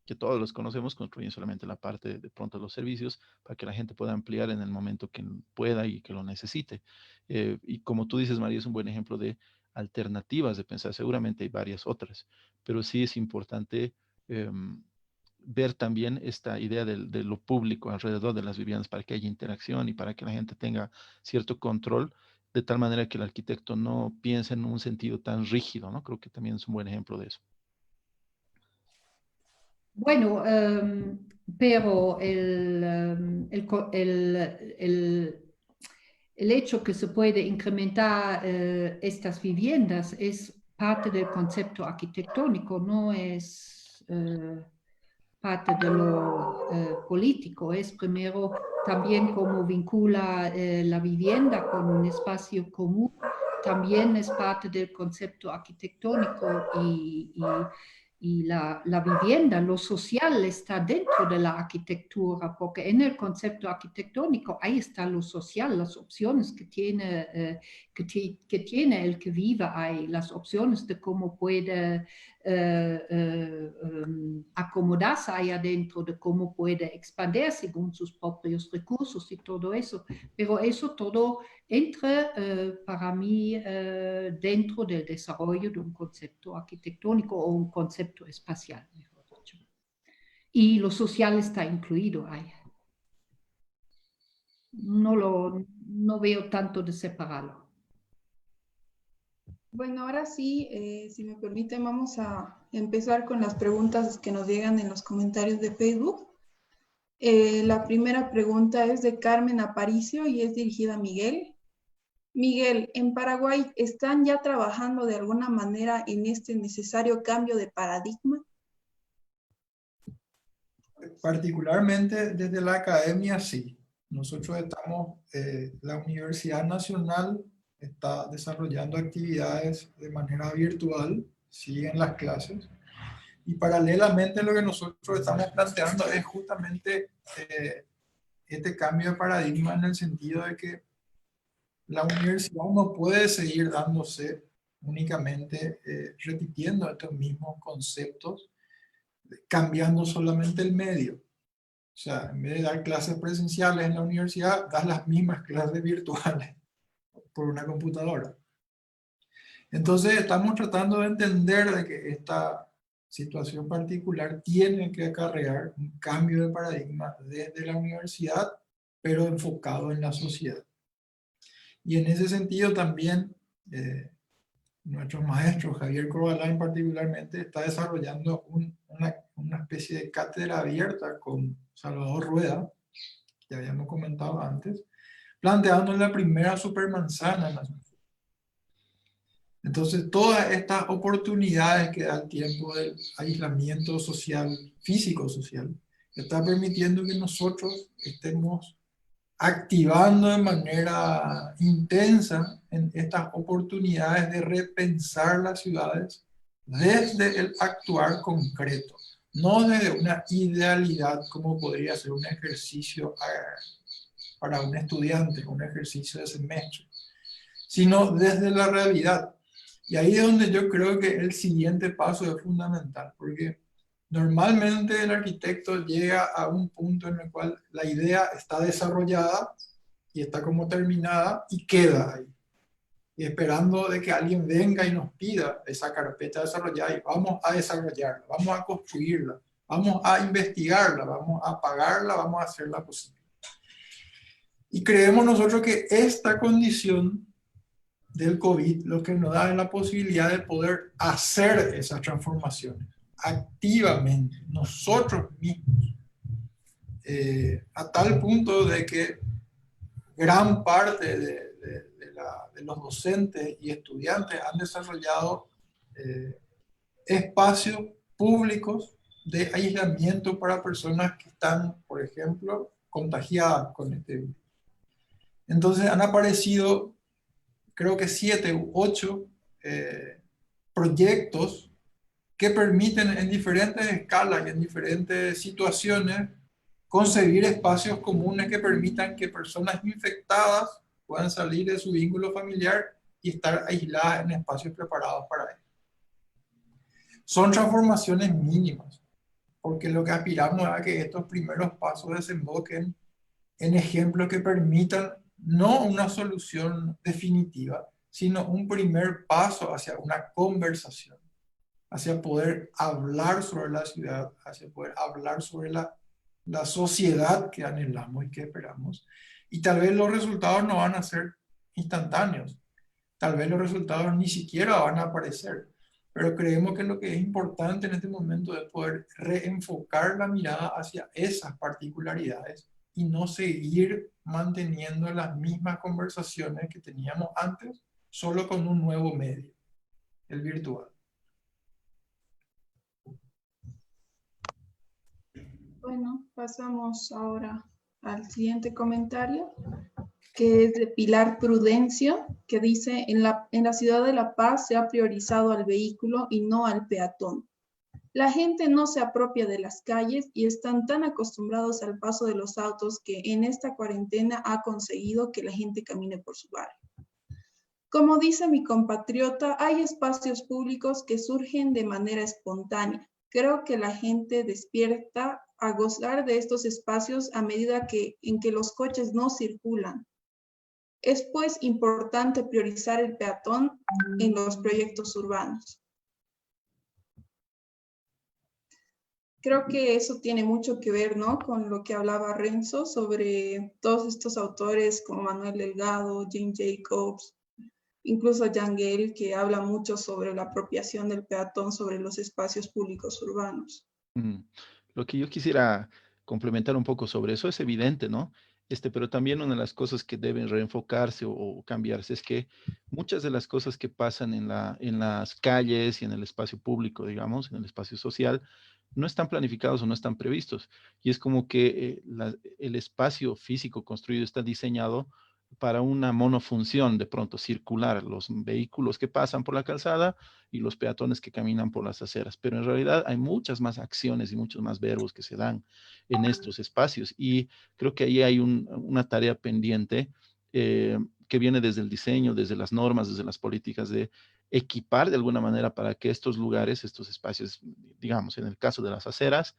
que todos los conocemos, construyen solamente la parte de pronto de los servicios para que la gente pueda ampliar en el momento que pueda y que lo necesite. Y como tú dices, María, es un buen ejemplo de alternativas de pensar. Seguramente hay varias otras, pero sí es importante ver también esta idea de lo público alrededor de las viviendas para que haya interacción y para que la gente tenga cierto control, de tal manera que el arquitecto no piense en un sentido tan rígido, ¿no? Creo que también es un buen ejemplo de eso. Bueno, pero el hecho que se puede incrementar estas viviendas es parte del concepto arquitectónico, no es parte de lo político, es primero también cómo vincula la vivienda con un espacio común, también es parte del concepto arquitectónico y la vivienda, lo social está dentro de la arquitectura, porque en el concepto arquitectónico ahí está lo social, las opciones que tiene, que tiene el que viva ahí, las opciones de cómo puede acomodarse ahí adentro, de cómo puede expandir según sus propios recursos y todo eso. Pero eso todo entra para mí dentro del desarrollo de un concepto arquitectónico o un concepto espacial, mejor dicho. Y lo social está incluido ahí. No veo tanto de separarlo. Bueno, ahora sí, si me permiten, vamos a empezar con las preguntas que nos llegan en los comentarios de Facebook. La primera pregunta es de Carmen Aparicio y es dirigida a Miguel. Miguel, en Paraguay, ¿están ya trabajando de alguna manera en este necesario cambio de paradigma? Particularmente desde la academia, sí. Nosotros estamos, la Universidad Nacional está desarrollando actividades de manera virtual, siguen las clases, y paralelamente lo que nosotros estamos planteando es justamente este cambio de paradigma, en el sentido de que la universidad no puede seguir dándose únicamente repitiendo estos mismos conceptos, cambiando solamente el medio. O sea, en vez de dar clases presenciales en la universidad, das las mismas clases virtuales por una computadora. Entonces estamos tratando de entender de que esta situación particular tiene que acarrear un cambio de paradigma desde la universidad, pero enfocado en la sociedad. Y en ese sentido también nuestro maestro Javier Corbalán particularmente está desarrollando una especie de cátedra abierta con Salvador Rueda, que habíamos comentado antes, planteando la primera supermanzana en la sociedad. Entonces, todas estas oportunidades que da el tiempo del aislamiento social, físico-social, está permitiendo que nosotros estemos activando de manera intensa en estas oportunidades de repensar las ciudades desde el actuar concreto, no desde una idealidad como podría ser un ejercicio para un estudiante, un ejercicio de semestre, sino desde la realidad. Y ahí es donde yo creo que el siguiente paso es fundamental, porque normalmente el arquitecto llega a un punto en el cual la idea está desarrollada y está como terminada y queda ahí. Y esperando de que alguien venga y nos pida esa carpeta desarrollada y vamos a desarrollarla, vamos a construirla, vamos a investigarla, vamos a pagarla, vamos a hacerla posible. Y creemos nosotros que esta condición del COVID lo que nos da es la posibilidad de poder hacer esas transformaciones activamente, nosotros mismos, a tal punto de que gran parte de los docentes y estudiantes han desarrollado espacios públicos de aislamiento para personas que están, por ejemplo, contagiadas con este virus. Entonces han aparecido, creo que 7 u 8 proyectos que permiten en diferentes escalas y en diferentes situaciones concebir espacios comunes que permitan que personas infectadas puedan salir de su vínculo familiar y estar aisladas en espacios preparados para ello. Son transformaciones mínimas, porque lo que aspiramos es a que estos primeros pasos desemboquen en ejemplos que permitan no una solución definitiva, sino un primer paso hacia una conversación, hacia poder hablar sobre la ciudad, hacia poder hablar sobre la sociedad que anhelamos y que esperamos. Y tal vez los resultados no van a ser instantáneos, tal vez los resultados ni siquiera van a aparecer, pero creemos que lo que es importante en este momento es poder reenfocar la mirada hacia esas particularidades y no seguir manteniendo las mismas conversaciones que teníamos antes, solo con un nuevo medio, el virtual. Bueno, pasamos ahora al siguiente comentario, que es de Pilar Prudencio, que dice, en la ciudad de La Paz se ha priorizado al vehículo y no al peatón. La gente no se apropia de las calles y están tan acostumbrados al paso de los autos que en esta cuarentena ha conseguido que la gente camine por su barrio. Como dice mi compatriota, hay espacios públicos que surgen de manera espontánea. Creo que la gente despierta a gozar de estos espacios a medida en que los coches no circulan. Es pues importante priorizar el peatón en los proyectos urbanos. Creo que eso tiene mucho que ver, ¿no?, con lo que hablaba Renzo sobre todos estos autores como Manuel Delgado, Jane Jacobs, incluso Jan Gehl, que habla mucho sobre la apropiación del peatón sobre los espacios públicos urbanos. Lo que yo quisiera complementar un poco sobre eso es evidente, ¿no? Pero también una de las cosas que deben reenfocarse o cambiarse es que muchas de las cosas que pasan en las calles y en el espacio público, digamos, en el espacio social, no están planificados o no están previstos. Y es como que el espacio físico construido está diseñado para una monofunción de pronto circular, los vehículos que pasan por la calzada y los peatones que caminan por las aceras. Pero en realidad hay muchas más acciones y muchos más verbos que se dan en estos espacios. Y creo que ahí hay una tarea pendiente que viene desde el diseño, desde las normas, desde las políticas de equipar de alguna manera para que estos lugares, estos espacios, digamos, en el caso de las aceras,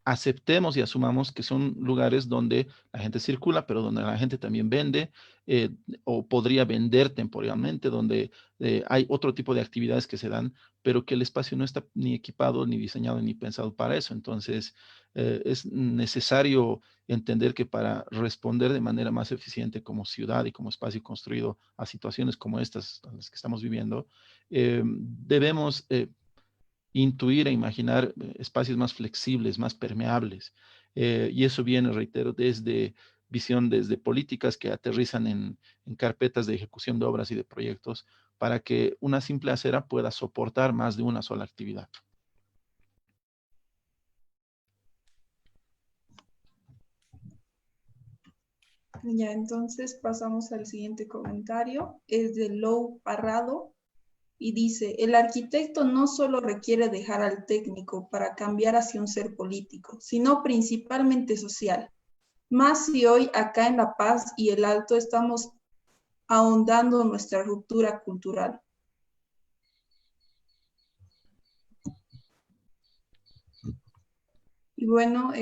aceptemos y asumamos que son lugares donde la gente circula, pero donde la gente también vende o podría vender temporalmente, donde hay otro tipo de actividades que se dan, pero que el espacio no está ni equipado, ni diseñado, ni pensado para eso. Entonces, es necesario entender que para responder de manera más eficiente como ciudad y como espacio construido a situaciones como estas a las que estamos viviendo, debemos intuir e imaginar espacios más flexibles, más permeables. Y eso viene, reitero, desde visión, desde políticas que aterrizan en carpetas de ejecución de obras y de proyectos para que una simple acera pueda soportar más de una sola actividad. Ya, entonces pasamos al siguiente comentario. Es de Lou Parrado y dice, el arquitecto no solo requiere dejar al técnico para cambiar hacia un ser político, sino principalmente social. Más si hoy acá en La Paz y el Alto estamos ahondando nuestra ruptura cultural. Y bueno,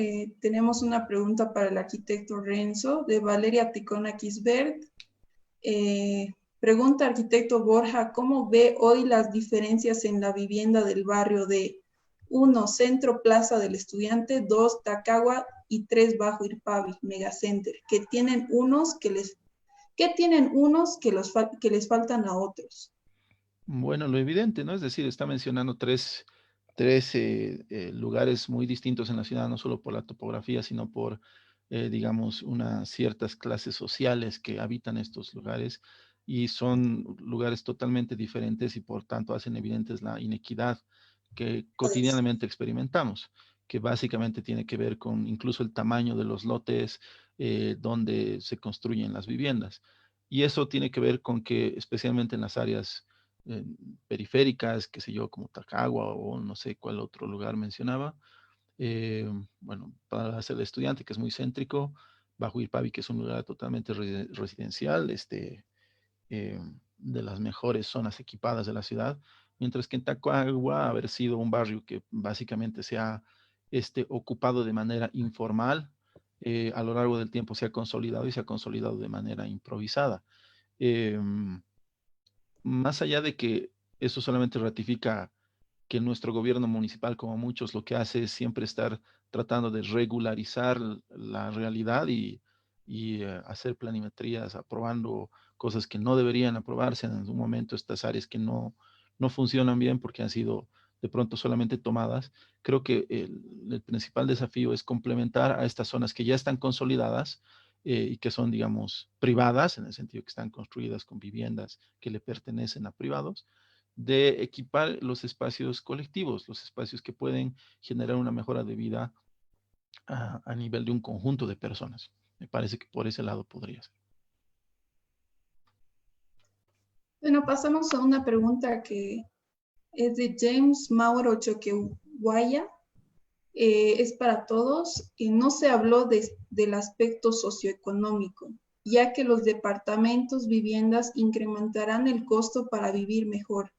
tenemos una pregunta para el arquitecto Renzo de Valeria Ticona Kisbert. Pregunta arquitecto Borja, ¿cómo ve hoy las diferencias en la vivienda del barrio de 1, Centro Plaza del Estudiante, 2, Tacagua y 3, Bajo Irpavi, Megacenter, que tienen unos que les faltan a otros? Bueno, lo evidente, ¿no? Es decir, está mencionando tres lugares muy distintos en la ciudad, no solo por la topografía, sino por, digamos, unas ciertas clases sociales que habitan estos lugares y son lugares totalmente diferentes y por tanto hacen evidentes la inequidad que cotidianamente experimentamos, que básicamente tiene que ver con incluso el tamaño de los lotes donde se construyen las viviendas. Y eso tiene que ver con que, especialmente en las áreas periféricas, qué sé yo, como Tacagua o no sé cuál otro lugar mencionaba. Bueno, para hacer el estudiante, que es muy céntrico, Bajo Irpavi, que es un lugar totalmente residencial, de las mejores zonas equipadas de la ciudad, mientras que en Tacagua haber sido un barrio que básicamente se ha ocupado de manera informal, a lo largo del tiempo se ha consolidado y se ha consolidado de manera improvisada. Eh, Más allá de que eso solamente ratifica que nuestro gobierno municipal, como muchos, lo que hace es siempre estar tratando de regularizar la realidad y hacer planimetrías, aprobando cosas que no deberían aprobarse en un momento, estas áreas que no funcionan bien porque han sido de pronto solamente tomadas. Creo que el principal desafío es complementar a estas zonas que ya están consolidadas y que son, digamos, privadas, en el sentido que están construidas con viviendas que le pertenecen a privados, de equipar los espacios colectivos, los espacios que pueden generar una mejora de vida a nivel de un conjunto de personas. Me parece que por ese lado podría ser. Bueno, pasamos a una pregunta que es de James Mauro Choquehuaya. Es para todos y no se habló del aspecto socioeconómico, ya que los departamentos, viviendas incrementarán el costo para vivir mejor.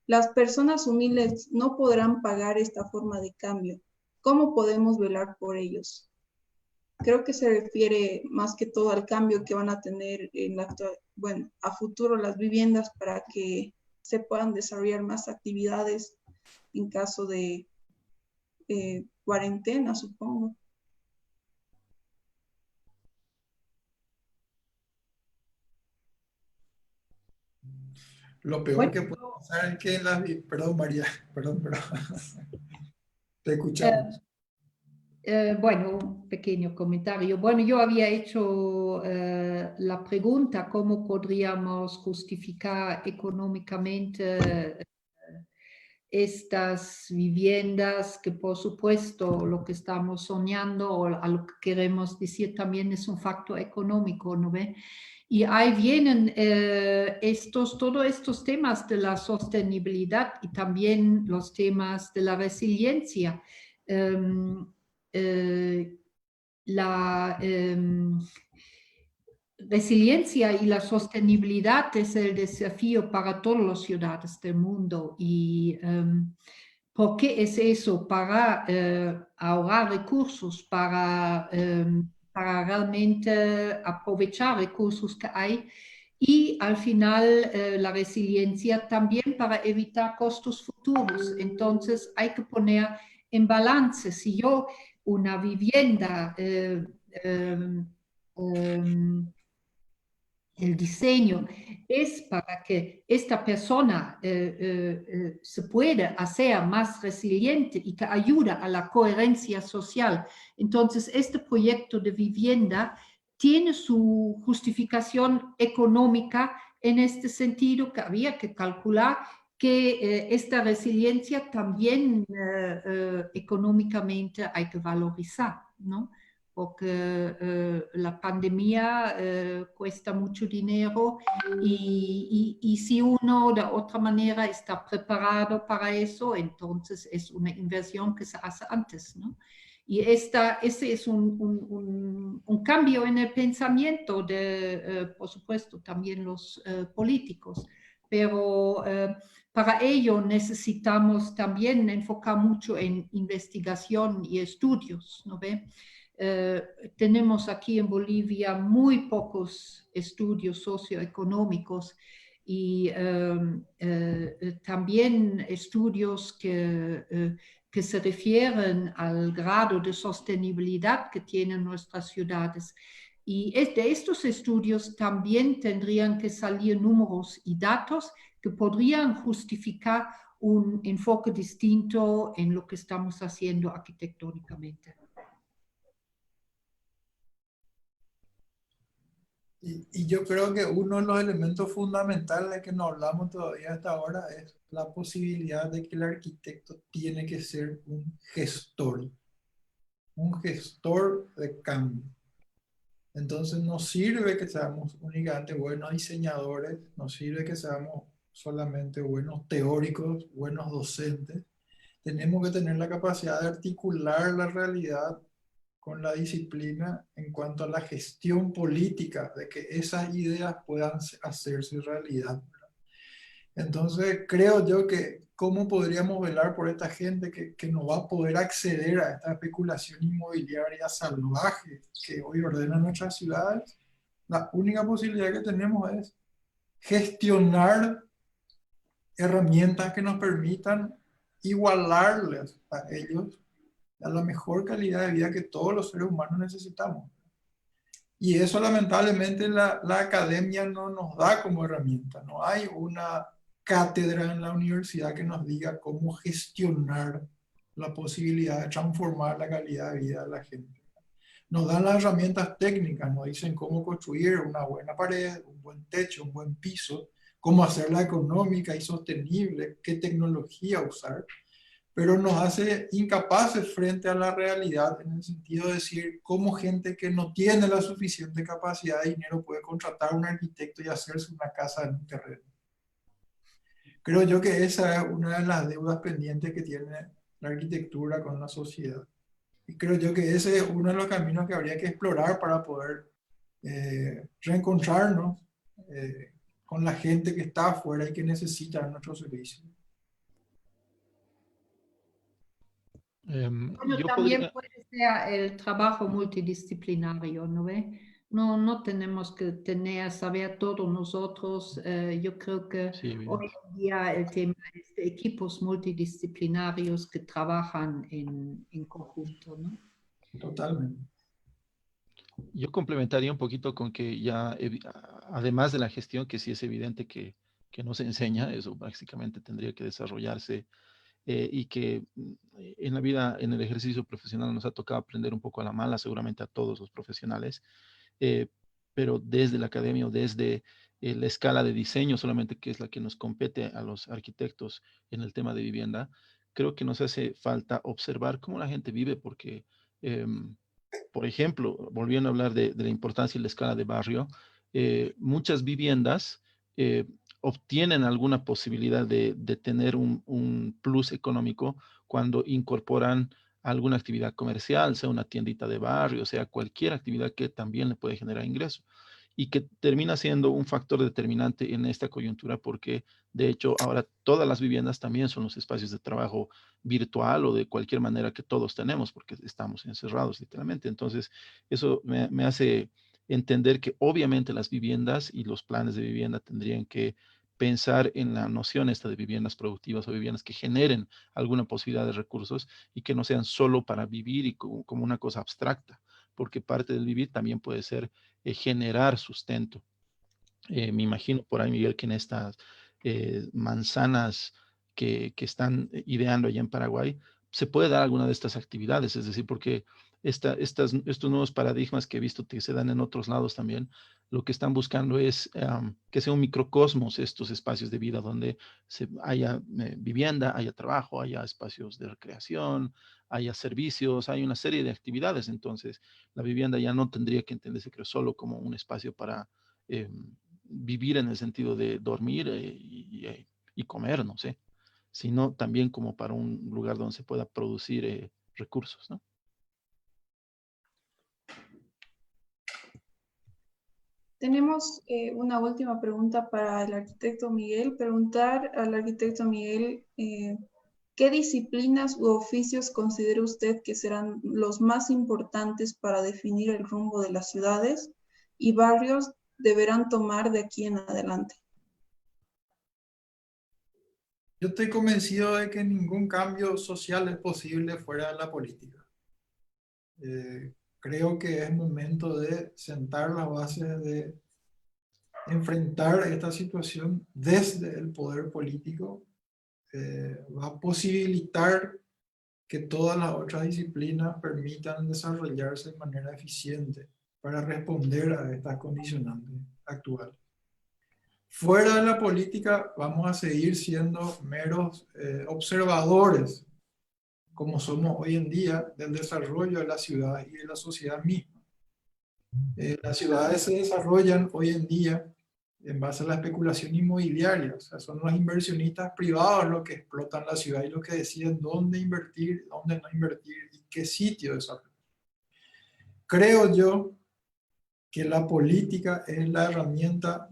Las personas humildes no podrán pagar esta forma de cambio. ¿Cómo podemos velar por ellos? Creo que se refiere más que todo al cambio que van a tener a futuro las viviendas para que se puedan desarrollar más actividades en caso de cuarentena, supongo. Lo peor Bueno, que puede pasar es que Perdón, María, perdón, te eh, escuchamos. Bueno, un pequeño comentario. Bueno, yo había hecho la pregunta cómo podríamos justificar económicamente estas viviendas, que por supuesto lo que estamos soñando o a lo que queremos decir también es un factor económico, ¿no ve? Y ahí vienen todos estos temas de la sostenibilidad y también los temas de la resiliencia. La resiliencia y la sostenibilidad es el desafío para todas las ciudades del mundo y ¿Por qué es eso? Para ahorrar recursos, para realmente aprovechar recursos que hay y al final la resiliencia también para evitar costos futuros. Entonces hay que poner en balance. Si yo una vivienda, el diseño es para que esta persona se pueda hacer más resiliente y que ayuda a la coherencia social. Entonces, este proyecto de vivienda tiene su justificación económica en este sentido, que había que calcular que esta resiliencia también económicamente hay que valorizar, ¿no? Porque la pandemia cuesta mucho dinero y si uno de otra manera está preparado para eso, entonces es una inversión que se hace antes, ¿no? Y ese es un cambio en el pensamiento de, por supuesto, también los políticos, pero para ello necesitamos también enfocar mucho en investigación y estudios, ¿no ve? Tenemos aquí en Bolivia muy pocos estudios socioeconómicos y también estudios que se refieren al grado de sostenibilidad que tienen nuestras ciudades. Y de estos estudios también tendrían que salir números y datos que podrían justificar un enfoque distinto en lo que estamos haciendo arquitectónicamente. Y yo creo que uno de los elementos fundamentales que no hablamos todavía hasta ahora es la posibilidad de que el arquitecto tiene que ser un gestor de cambio. Entonces no sirve que seamos únicamente buenos diseñadores, no sirve que seamos solamente buenos teóricos, buenos docentes. Tenemos que tener la capacidad de articular la realidad con la disciplina en cuanto a la gestión política, de que esas ideas puedan hacerse realidad. Entonces creo yo que cómo podríamos velar por esta gente que no va a poder acceder a esta especulación inmobiliaria salvaje que hoy ordena nuestras ciudades. La única posibilidad que tenemos es gestionar herramientas que nos permitan igualarles a ellos a la mejor calidad de vida que todos los seres humanos necesitamos. Y eso lamentablemente la academia no nos da como herramienta. No hay una cátedra en la universidad que nos diga cómo gestionar la posibilidad de transformar la calidad de vida de la gente. Nos dan las herramientas técnicas, nos dicen cómo construir una buena pared, un buen techo, un buen piso, cómo hacerla económica y sostenible, qué tecnología usar, pero nos hace incapaces frente a la realidad en el sentido de decir cómo gente que no tiene la suficiente capacidad de dinero puede contratar a un arquitecto y hacerse una casa en un terreno. Creo yo que esa es una de las deudas pendientes que tiene la arquitectura con la sociedad. Y creo yo que ese es uno de los caminos que habría que explorar para poder reencontrarnos con la gente que está afuera y que necesita nuestros servicios. Bueno, Yo también podría, puede ser el trabajo multidisciplinario, ¿no ve? No tenemos que saber todos nosotros. Yo creo que sí, hoy evidente. en día el tema es de equipos multidisciplinarios que trabajan en conjunto, ¿no? Totalmente. Yo complementaría un poquito con que ya, además de la gestión, que sí es evidente que no se enseña, eso básicamente tendría que desarrollarse y que en la vida, en el ejercicio profesional nos ha tocado aprender un poco a la mala, seguramente a todos los profesionales, eh, pero desde la academia o desde la escala de diseño solamente, que es la que nos compete a los arquitectos en el tema de vivienda, creo que nos hace falta observar cómo la gente vive, porque, por ejemplo, volviendo a hablar de la importancia y la escala de barrio, muchas viviendas obtienen alguna posibilidad de tener un plus económico cuando incorporan alguna actividad comercial, sea una tiendita de barrio, sea cualquier actividad que también le puede generar ingreso. y que termina siendo un factor determinante en esta coyuntura porque, de hecho, ahora todas las viviendas también son los espacios de trabajo virtual o de cualquier manera que todos tenemos porque estamos encerrados literalmente. Entonces, eso me hace entender que obviamente las viviendas y los planes de vivienda tendrían que pensar en la noción esta de viviendas productivas o viviendas que generen alguna posibilidad de recursos y que no sean solo para vivir y como una cosa abstracta, porque parte del vivir también puede ser generar sustento. Me imagino por ahí, Miguel, que en estas manzanas que están ideando allá en Paraguay, se puede dar alguna de estas actividades, es decir, porque estos nuevos paradigmas que he visto que se dan en otros lados también, lo que están buscando es que sea un microcosmos estos espacios de vida donde haya vivienda, haya trabajo, haya espacios de recreación, haya servicios, hay una serie de actividades. Entonces, la vivienda ya no tendría que entenderse, creo, solo como un espacio para vivir en el sentido de dormir y comer, no sé, sino también como para un lugar donde se pueda producir recursos, ¿no? Tenemos una última pregunta para el arquitecto Miguel. Preguntar al arquitecto Miguel, ¿qué disciplinas u oficios considera usted que serán los más importantes para definir el rumbo de las ciudades y barrios deberán tomar de aquí en adelante? Yo estoy convencido de que ningún cambio social es posible fuera de la política. Creo que es momento de sentar las bases de enfrentar esta situación desde el poder político. Va a posibilitar que todas las otras disciplinas permitan desarrollarse de manera eficiente para responder a estas condicionantes actuales. Fuera de la política vamos a seguir siendo meros observadores, como somos hoy en día, del desarrollo de la ciudad y de la sociedad misma. Las ciudades se desarrollan hoy en día en base a la especulación inmobiliaria, o sea, son los inversionistas privados los que explotan la ciudad y los que deciden dónde invertir, dónde no invertir y qué sitio desarrollar. Creo yo que la política es la herramienta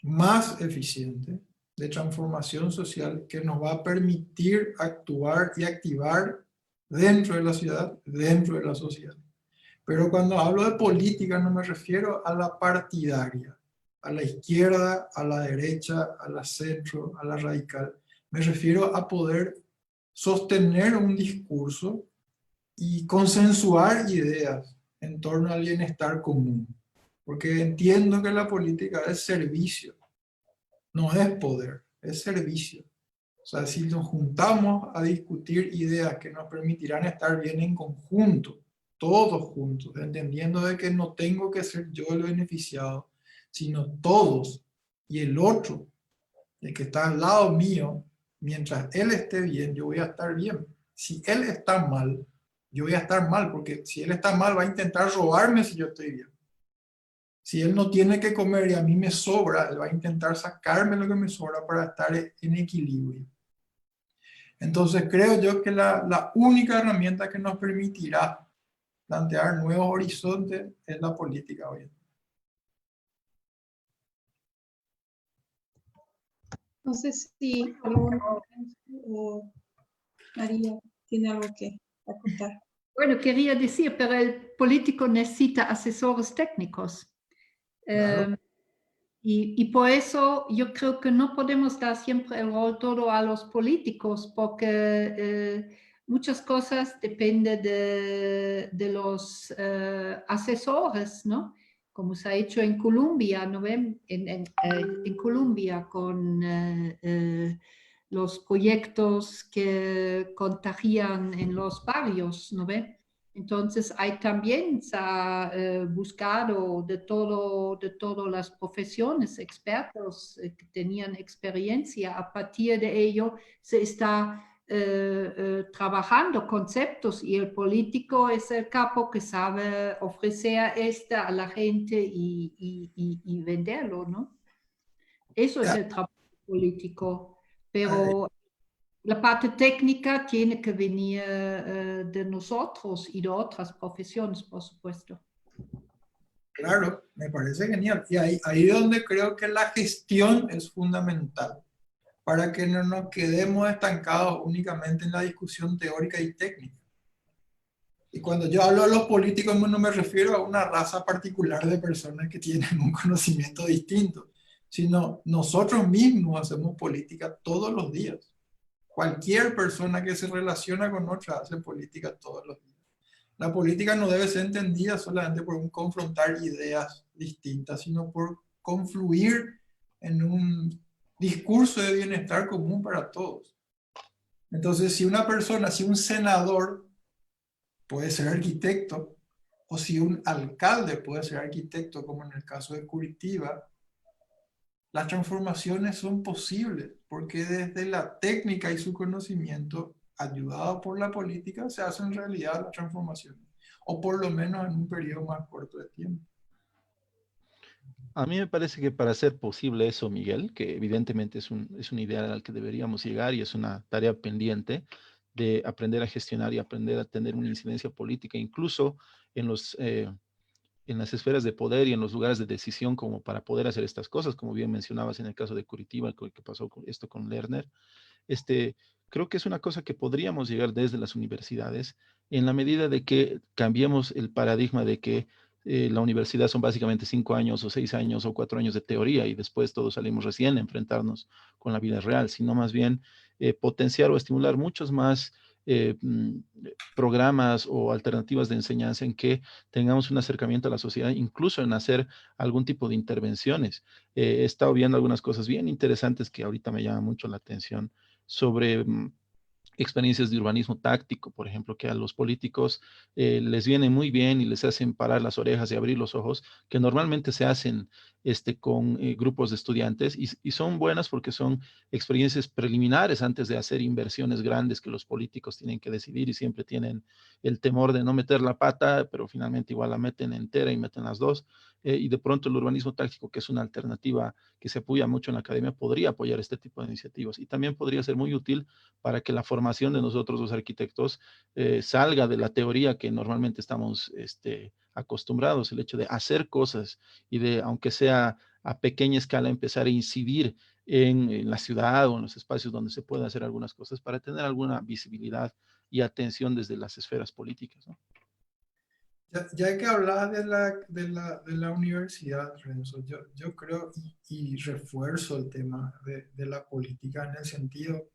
más eficiente de transformación social que nos va a permitir actuar y activar dentro de la ciudad, dentro de la sociedad. Pero cuando hablo de política no me refiero a la partidaria, a la izquierda, a la derecha, a la centro, a la radical. Me refiero a poder sostener un discurso y consensuar ideas en torno al bienestar común. Porque entiendo que la política es servicio, no es poder, es servicio. O sea, si nos juntamos a discutir ideas que nos permitirán estar bien en conjunto, todos juntos, entendiendo de que no tengo que ser yo el beneficiado, sino todos y el otro, el que está al lado mío, mientras él esté bien, yo voy a estar bien. Si él está mal, yo voy a estar mal, porque si él está mal va a intentar robarme si yo estoy bien. Si él no tiene que comer y a mí me sobra, él va a intentar sacarme lo que me sobra para estar en equilibrio. Entonces creo yo que la única herramienta que nos permitirá plantear nuevos horizontes es la política hoy. No sé si alguno o María tiene algo que apuntar. Bueno, quería decir, pero el político necesita asesores técnicos. Claro. Y por eso yo creo que no podemos dar siempre el rol todo a los políticos, porque muchas cosas dependen de los asesores, ¿no? Como se ha hecho en Colombia, ¿no ven? En Colombia con los proyectos que contagian en los barrios, ¿no ven? Entonces, hay también se ha buscado de todas las profesiones, expertos que tenían experiencia. A partir de ello se está trabajando conceptos y el político es el capo que sabe ofrecer esto a la gente y venderlo, ¿no? Eso es el trabajo político, pero la parte técnica tiene que venir de nosotros y de otras profesiones, por supuesto. Claro, me parece genial. Y ahí es donde creo que la gestión es fundamental, para que no nos quedemos estancados únicamente en la discusión teórica y técnica. Y cuando yo hablo de los políticos, no me refiero a una raza particular de personas que tienen un conocimiento distinto, sino nosotros mismos hacemos política todos los días. Cualquier persona que se relaciona con otra hace política todos los días. La política no debe ser entendida solamente por un confrontar ideas distintas, sino por confluir en un discurso de bienestar común para todos. Entonces, si una persona, si un senador puede ser arquitecto, o si un alcalde puede ser arquitecto, como en el caso de Curitiba, las transformaciones son posibles, porque desde la técnica y su conocimiento, ayudado por la política, se hacen realidad las transformaciones, o por lo menos en un periodo más corto de tiempo. A mí me parece que para hacer posible eso, Miguel, que evidentemente es un ideal al que deberíamos llegar y es una tarea pendiente de aprender a gestionar y aprender a tener una incidencia política, incluso en en las esferas de poder y en los lugares de decisión, como para poder hacer estas cosas, como bien mencionabas en el caso de Curitiba, que pasó esto con Lerner. Este, Creo que es una cosa que podríamos llegar desde las universidades en la medida de que cambiemos el paradigma de que la universidad son básicamente 5 años o 6 años o 4 años de teoría y después todos salimos recién a enfrentarnos con la vida real, sino más bien potenciar o estimular muchos más eh, mm, programas o alternativas de enseñanza en que tengamos un acercamiento a la sociedad, incluso en hacer algún tipo de intervenciones. He estado viendo algunas cosas bien interesantes que ahorita me llaman mucho la atención sobre experiencias de urbanismo táctico, por ejemplo, que a los políticos les viene muy bien y les hacen parar las orejas y abrir los ojos, que normalmente se hacen con grupos de estudiantes y son buenas porque son experiencias preliminares antes de hacer inversiones grandes que los políticos tienen que decidir y siempre tienen el temor de no meter la pata, pero finalmente igual la meten entera y meten las dos. Y de pronto el urbanismo táctico, que es una alternativa que se apoya mucho en la academia, podría apoyar este tipo de iniciativas y también podría ser muy útil para que la formación de nosotros los arquitectos salga de la teoría que normalmente estamos acostumbrados, el hecho de hacer cosas y de, aunque sea a pequeña escala, empezar a incidir en la ciudad o en los espacios donde se pueden hacer algunas cosas para tener alguna visibilidad y atención desde las esferas políticas, ¿no? Ya que hablabas de la universidad, Renzo, yo creo y refuerzo el tema de la política en el sentido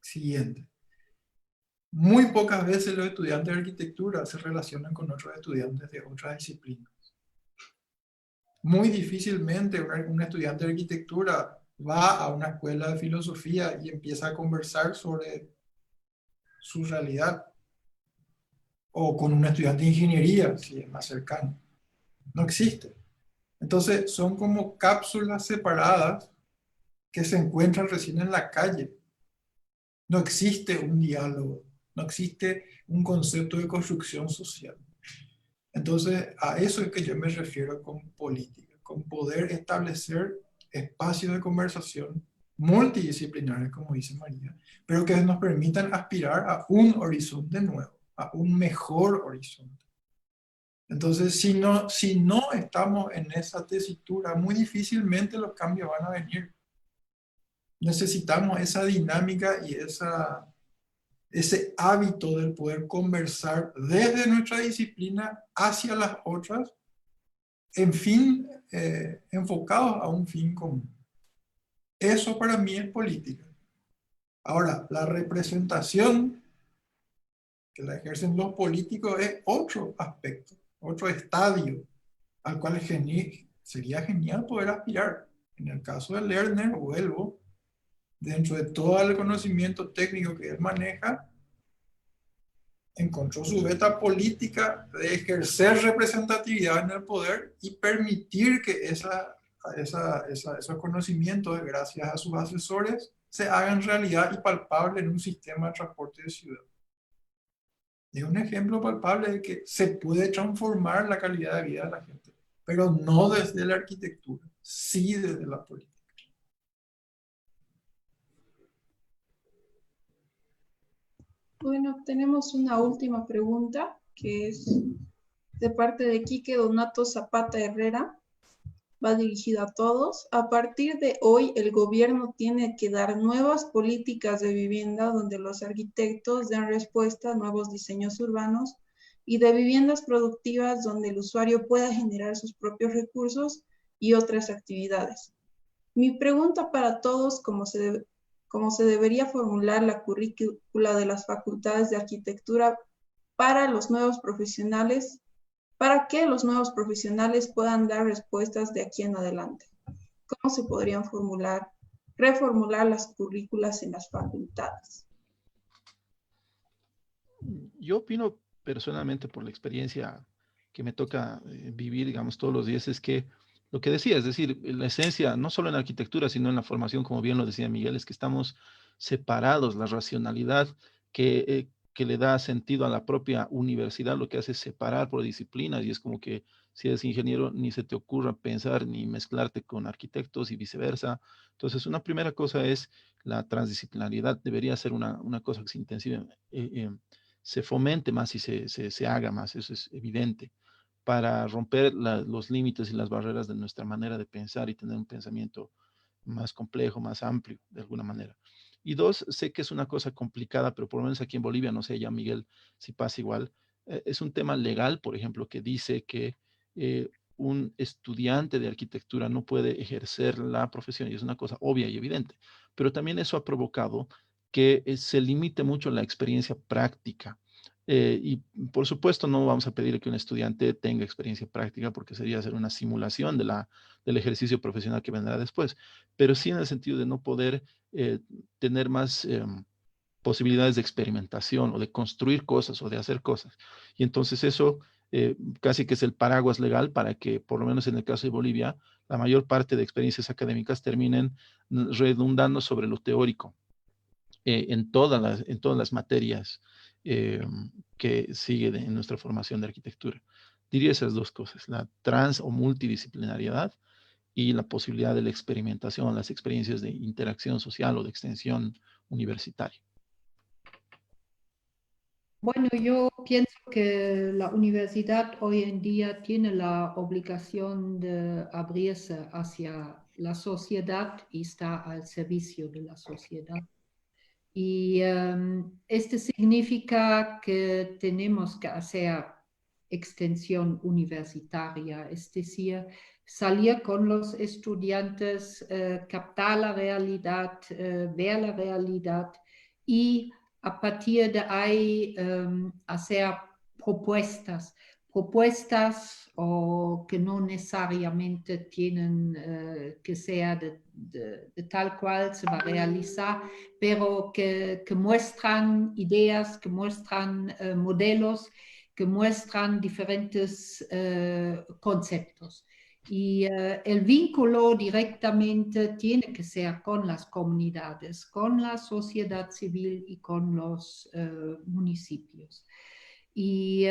siguiente. Muy pocas veces los estudiantes de arquitectura se relacionan con otros estudiantes de otras disciplinas. Muy difícilmente un estudiante de arquitectura va a una escuela de filosofía y empieza a conversar sobre su realidad, o con un estudiante de ingeniería, si es más cercano. No existe. Entonces son como cápsulas separadas que se encuentran recién en la calle. No existe un diálogo, no existe un concepto de construcción social. Entonces, a eso es que yo me refiero con política, con poder establecer espacios de conversación multidisciplinares, como dice María, pero que nos permitan aspirar a un horizonte nuevo, a un mejor horizonte. Entonces, si no estamos en esa tesitura, muy difícilmente los cambios van a venir. Necesitamos esa dinámica y ese hábito del poder conversar desde nuestra disciplina hacia las otras, en fin, enfocados a un fin común. Eso para mí es política. Ahora, la representación que la ejercen los políticos es otro aspecto, otro estadio al cual sería genial poder aspirar. En el caso de Lerner, vuelvo, dentro de todo el conocimiento técnico que él maneja, encontró su beta política de ejercer representatividad en el poder y permitir que esos conocimientos, gracias a sus asesores, se hagan realidad y palpable en un sistema de transporte de ciudad. Es un ejemplo palpable de que se puede transformar la calidad de vida de la gente, pero no desde la arquitectura, sí desde la política. Bueno, tenemos una última pregunta que es de parte de Quique Donato Zapata Herrera. Va dirigido a todos. A partir de hoy, el gobierno tiene que dar nuevas políticas de vivienda donde los arquitectos den respuesta a nuevos diseños urbanos y de viviendas productivas donde el usuario pueda generar sus propios recursos y otras actividades. Mi pregunta para todos, ¿cómo se debería formular la currícula de las facultades de arquitectura para los nuevos profesionales, para que los nuevos profesionales puedan dar respuestas de aquí en adelante? ¿Cómo se podrían reformular las currículas en las facultades? Yo opino personalmente por la experiencia que me toca vivir, digamos, todos los días, es que lo que decía, es decir, la esencia, no solo en la arquitectura, sino en la formación, como bien lo decía Miguel, es que estamos separados, la racionalidad que le da sentido a la propia universidad, lo que hace es separar por disciplinas, y es como que si eres ingeniero, ni se te ocurra pensar ni mezclarte con arquitectos y viceversa. Entonces, una primera cosa es la transdisciplinaridad, debería ser una cosa que se intensive, se fomente más y se haga más, eso es evidente, para romper los límites y las barreras de nuestra manera de pensar y tener un pensamiento más complejo, más amplio, de alguna manera. Y dos, sé que es una cosa complicada, pero por lo menos aquí en Bolivia, no sé, ya Miguel, si pasa igual, es un tema legal, por ejemplo, que dice que un estudiante de arquitectura no puede ejercer la profesión, y es una cosa obvia y evidente, pero también eso ha provocado que se limite mucho la experiencia práctica. Y por supuesto no vamos a pedir que un estudiante tenga experiencia práctica porque sería hacer una simulación del ejercicio profesional que vendrá después, pero sí en el sentido de no poder tener más posibilidades de experimentación o de construir cosas o de hacer cosas. Y entonces eso casi que es el paraguas legal para que, por lo menos en el caso de Bolivia, la mayor parte de experiencias académicas terminen redundando sobre lo teórico en todas las materias eh, que sigue en nuestra formación de arquitectura. Diría esas dos cosas, la trans o multidisciplinariedad y la posibilidad de la experimentación, las experiencias de interacción social o de extensión universitaria. Bueno, yo pienso que la universidad hoy en día tiene la obligación de abrirse hacia la sociedad y está al servicio de la sociedad. Y esto significa que tenemos que hacer extensión universitaria, es decir, salir con los estudiantes, captar la realidad, ver la realidad y a partir de ahí hacer propuestas o que no necesariamente tienen que ser de tal cual se va a realizar, pero que muestran ideas, que muestran modelos, que muestran diferentes conceptos. Y el vínculo directamente tiene que ser con las comunidades, con la sociedad civil y con los municipios. Y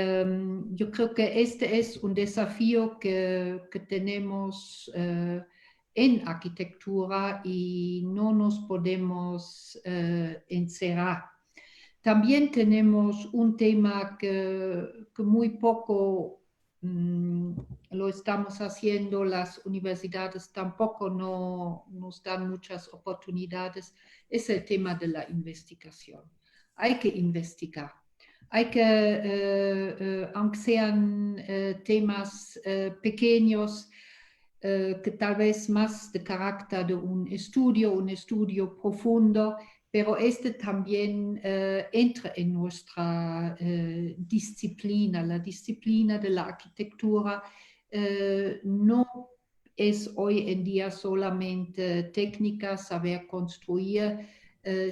yo creo que este es un desafío que tenemos en arquitectura y no nos podemos encerrar. También tenemos un tema que muy poco lo estamos haciendo, las universidades tampoco nos dan muchas oportunidades, es el tema de la investigación. Hay que investigar. Hay que, aunque sean temas pequeños, que tal vez más de carácter de un estudio profundo, pero este también entra en nuestra disciplina. La disciplina de la arquitectura no es hoy en día solamente técnica, saber construir,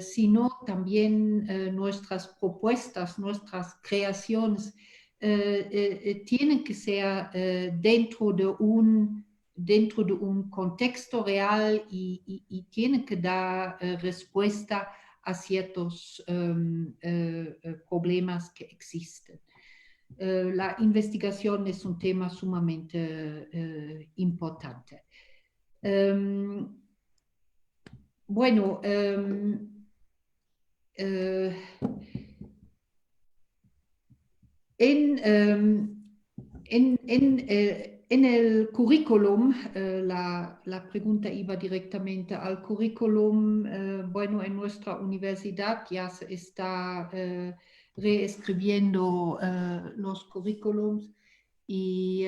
sino también nuestras propuestas, nuestras creaciones tienen que ser dentro de un contexto real y tienen que dar respuesta a ciertos problemas que existen. La investigación es un tema sumamente importante. Bueno, En el currículum, la pregunta iba directamente al currículum. Bueno, en nuestra universidad ya se está reescribiendo los currículums y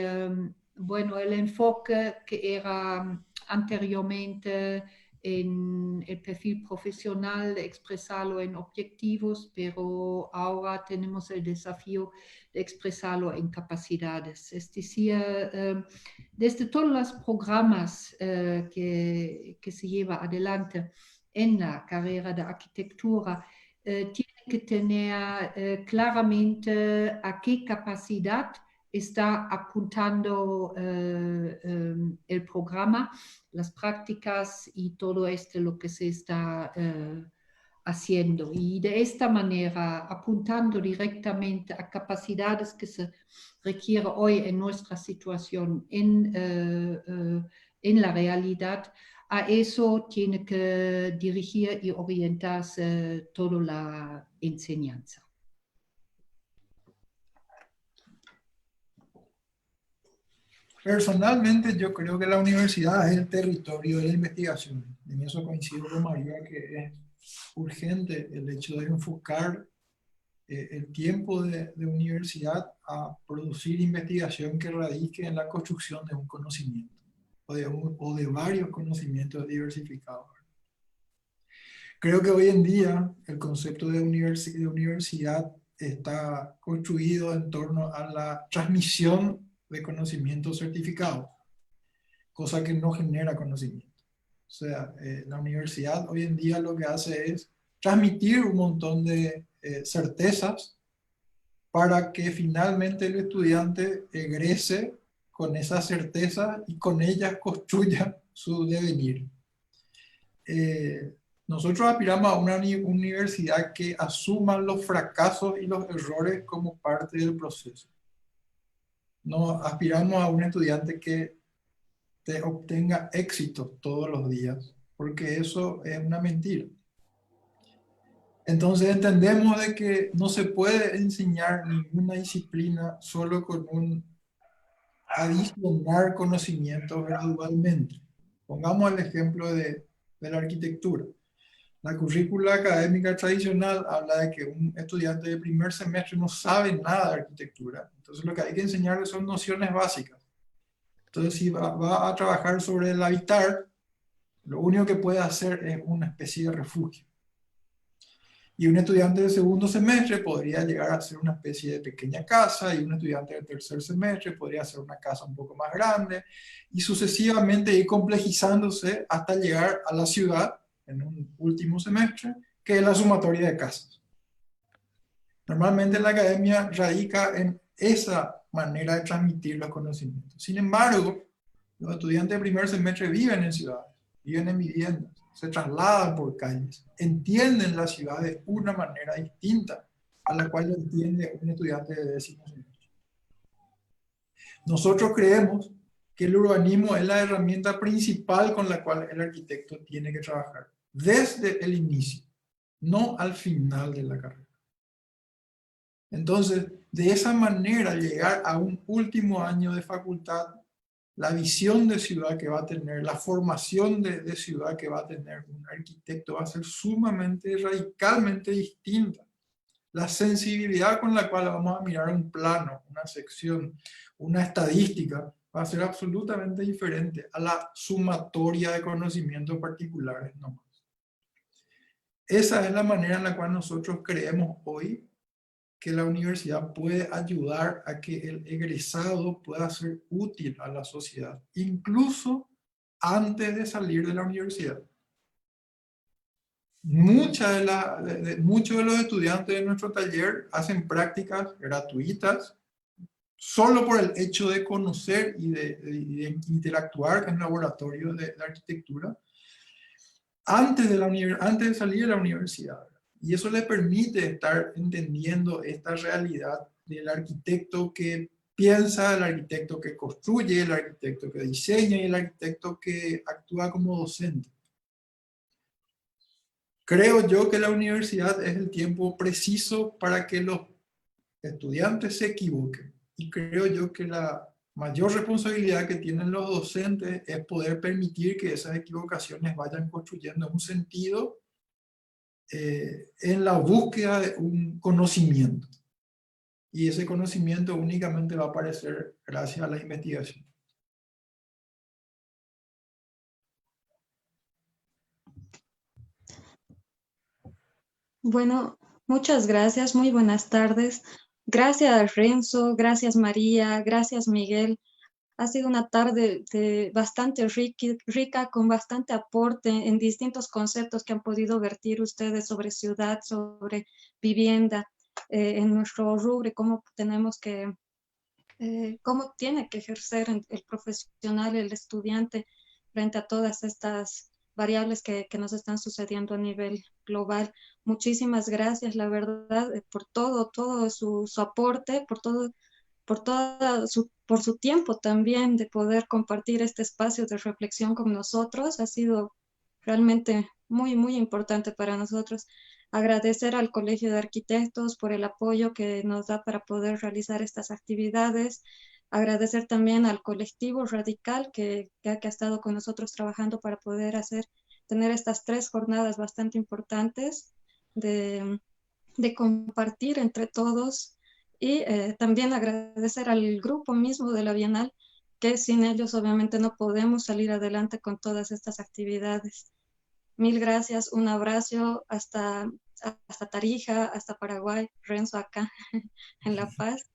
bueno, el enfoque que era anteriormente en el perfil profesional, de expresarlo en objetivos, pero ahora tenemos el desafío de expresarlo en capacidades. Es decir, desde todos los programas que se lleva adelante en la carrera de arquitectura, tiene que tener claramente a qué capacidad está apuntando el programa, las prácticas y todo esto lo que se está haciendo. Y de esta manera, apuntando directamente a capacidades que se requiere hoy en nuestra situación, en la realidad, a eso tiene que dirigir y orientarse toda la enseñanza. Personalmente, yo creo que la universidad es el territorio de la investigación. En eso coincido con María, que es urgente el hecho de enfocar el tiempo de universidad a producir investigación que radique en la construcción de un conocimiento o de varios conocimientos diversificados. Creo que hoy en día el concepto de universidad está construido en torno a la transmisión de conocimiento certificado, cosa que no genera conocimiento. O sea, la universidad hoy en día lo que hace es transmitir un montón de certezas para que finalmente el estudiante egrese con esa certeza y con ellas construya su devenir. Nosotros aspiramos a una universidad que asuma los fracasos y los errores como parte del proceso. No aspiramos a un estudiante que obtenga éxito todos los días, porque eso es una mentira. Entonces entendemos de que no se puede enseñar ninguna disciplina solo con un adicionar conocimiento gradualmente. Pongamos el ejemplo de la arquitectura. La currícula académica tradicional habla de que un estudiante de primer semestre no sabe nada de arquitectura. Entonces lo que hay que enseñarle son nociones básicas. Entonces si va a trabajar sobre el habitar, lo único que puede hacer es una especie de refugio. Y un estudiante de segundo semestre podría llegar a hacer una especie de pequeña casa, y un estudiante de tercer semestre podría hacer una casa un poco más grande, y sucesivamente ir complejizándose hasta llegar a la ciudad en un último semestre, que es la sumatoria de casas. Normalmente la academia radica en esa manera de transmitir los conocimientos. Sin embargo, los estudiantes de primer semestre viven en ciudades, viven en viviendas, se trasladan por calles, entienden la ciudad de una manera distinta a la cual lo entiende un estudiante de décimo semestre. Nosotros creemos que el urbanismo es la herramienta principal con la cual el arquitecto tiene que trabajar, desde el inicio, no al final de la carrera. Entonces, de esa manera, llegar a un último año de facultad, la visión de ciudad que va a tener, la formación de ciudad que va a tener un arquitecto va a ser sumamente, radicalmente distinta. La sensibilidad con la cual vamos a mirar un plano, una sección, una estadística, va a ser absolutamente diferente a la sumatoria de conocimientos particulares nomás. Esa es la manera en la cual nosotros creemos hoy que la universidad puede ayudar a que el egresado pueda ser útil a la sociedad, incluso antes de salir de la universidad. Muchos de los estudiantes de nuestro taller hacen prácticas gratuitas solo por el hecho de conocer y de interactuar en laboratorios de arquitectura antes de salir de la universidad. Y eso le permite estar entendiendo esta realidad del arquitecto que piensa, el arquitecto que construye, el arquitecto que diseña y el arquitecto que actúa como docente. Creo yo que la universidad es el tiempo preciso para que los estudiantes se equivoquen y creo yo que la mayor responsabilidad que tienen los docentes es poder permitir que esas equivocaciones vayan construyendo un sentido en la búsqueda de un conocimiento. Y ese conocimiento únicamente va a aparecer gracias a la investigación. Bueno, muchas gracias, muy buenas tardes. Gracias Renzo, gracias María, gracias Miguel. Ha sido una tarde bastante rica, con bastante aporte en distintos conceptos que han podido vertir ustedes sobre ciudad, sobre vivienda, en nuestro rubro, cómo cómo tiene que ejercer el profesional, el estudiante, frente a todas estas variables que nos están sucediendo a nivel global. Muchísimas gracias, la verdad, por todo su aporte, por su tiempo también de poder compartir este espacio de reflexión con nosotros. Ha sido realmente muy, muy importante para nosotros. Agradecer al Colegio de Arquitectos por el apoyo que nos da para poder realizar estas actividades. Agradecer también al colectivo Radical que ha estado con nosotros trabajando para poder tener estas 3 jornadas bastante importantes de compartir entre todos. Y también agradecer al grupo mismo de la Bienal, que sin ellos obviamente no podemos salir adelante con todas estas actividades. Mil gracias, un abrazo hasta Tarija, hasta Paraguay, Renzo acá en La Paz.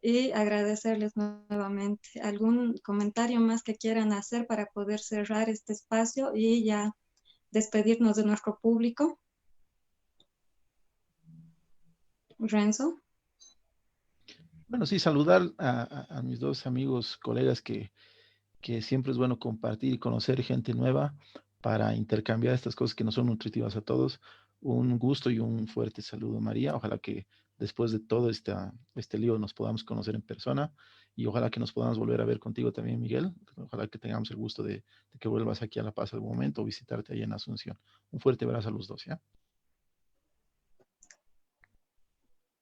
Y agradecerles nuevamente. ¿Algún comentario más que quieran hacer para poder cerrar este espacio y ya despedirnos de nuestro público? Renzo. Bueno, sí, saludar a mis 2 amigos, colegas, que siempre es bueno compartir y conocer gente nueva para intercambiar estas cosas que nos son nutritivas a todos. Un gusto y un fuerte saludo, María. Ojalá que después de todo este lío nos podamos conocer en persona y ojalá que nos podamos volver a ver contigo también, Miguel. Ojalá que tengamos el gusto de que vuelvas aquí a La Paz algún momento o visitarte ahí en Asunción. Un fuerte abrazo a los 2, ¿ya?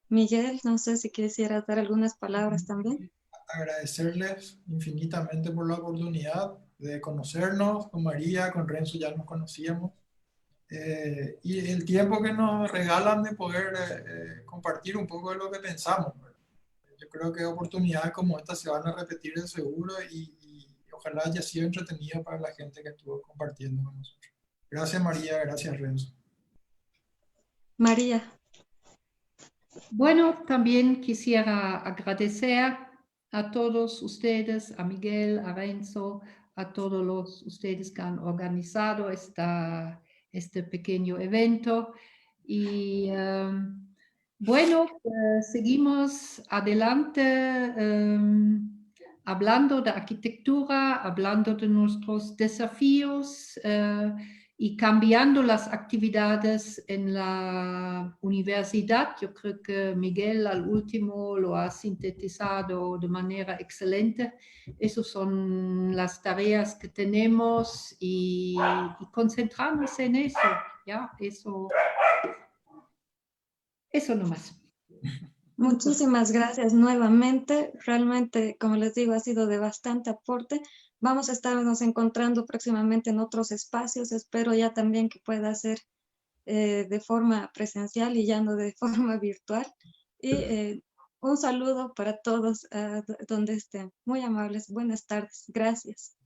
Miguel, no sé si quisieras dar algunas palabras también. Agradecerles infinitamente por la oportunidad de conocernos. Con María, con Renzo ya nos conocíamos. Y el tiempo que nos regalan de poder compartir un poco de lo que pensamos. Yo creo que oportunidades como esta se van a repetir de seguro y ojalá haya sido entretenido para la gente que estuvo compartiendo con nosotros. Gracias María, gracias Renzo. María. Bueno, también quisiera agradecer a todos ustedes, a Miguel, a Renzo, a todos ustedes que han organizado este pequeño evento. Y bueno, seguimos adelante hablando de arquitectura, hablando de nuestros desafíos y cambiando las actividades en la universidad. Yo creo que Miguel al último lo ha sintetizado de manera excelente. Esas son las tareas que tenemos y concentrarnos en eso. ¿Ya? Eso nomás. Muchísimas gracias nuevamente. Realmente, como les digo, ha sido de bastante aporte. Vamos a estarnos encontrando próximamente en otros espacios. Espero ya también que pueda ser de forma presencial y ya no de forma virtual. Y un saludo para todos donde estén. Muy amables. Buenas tardes. Gracias.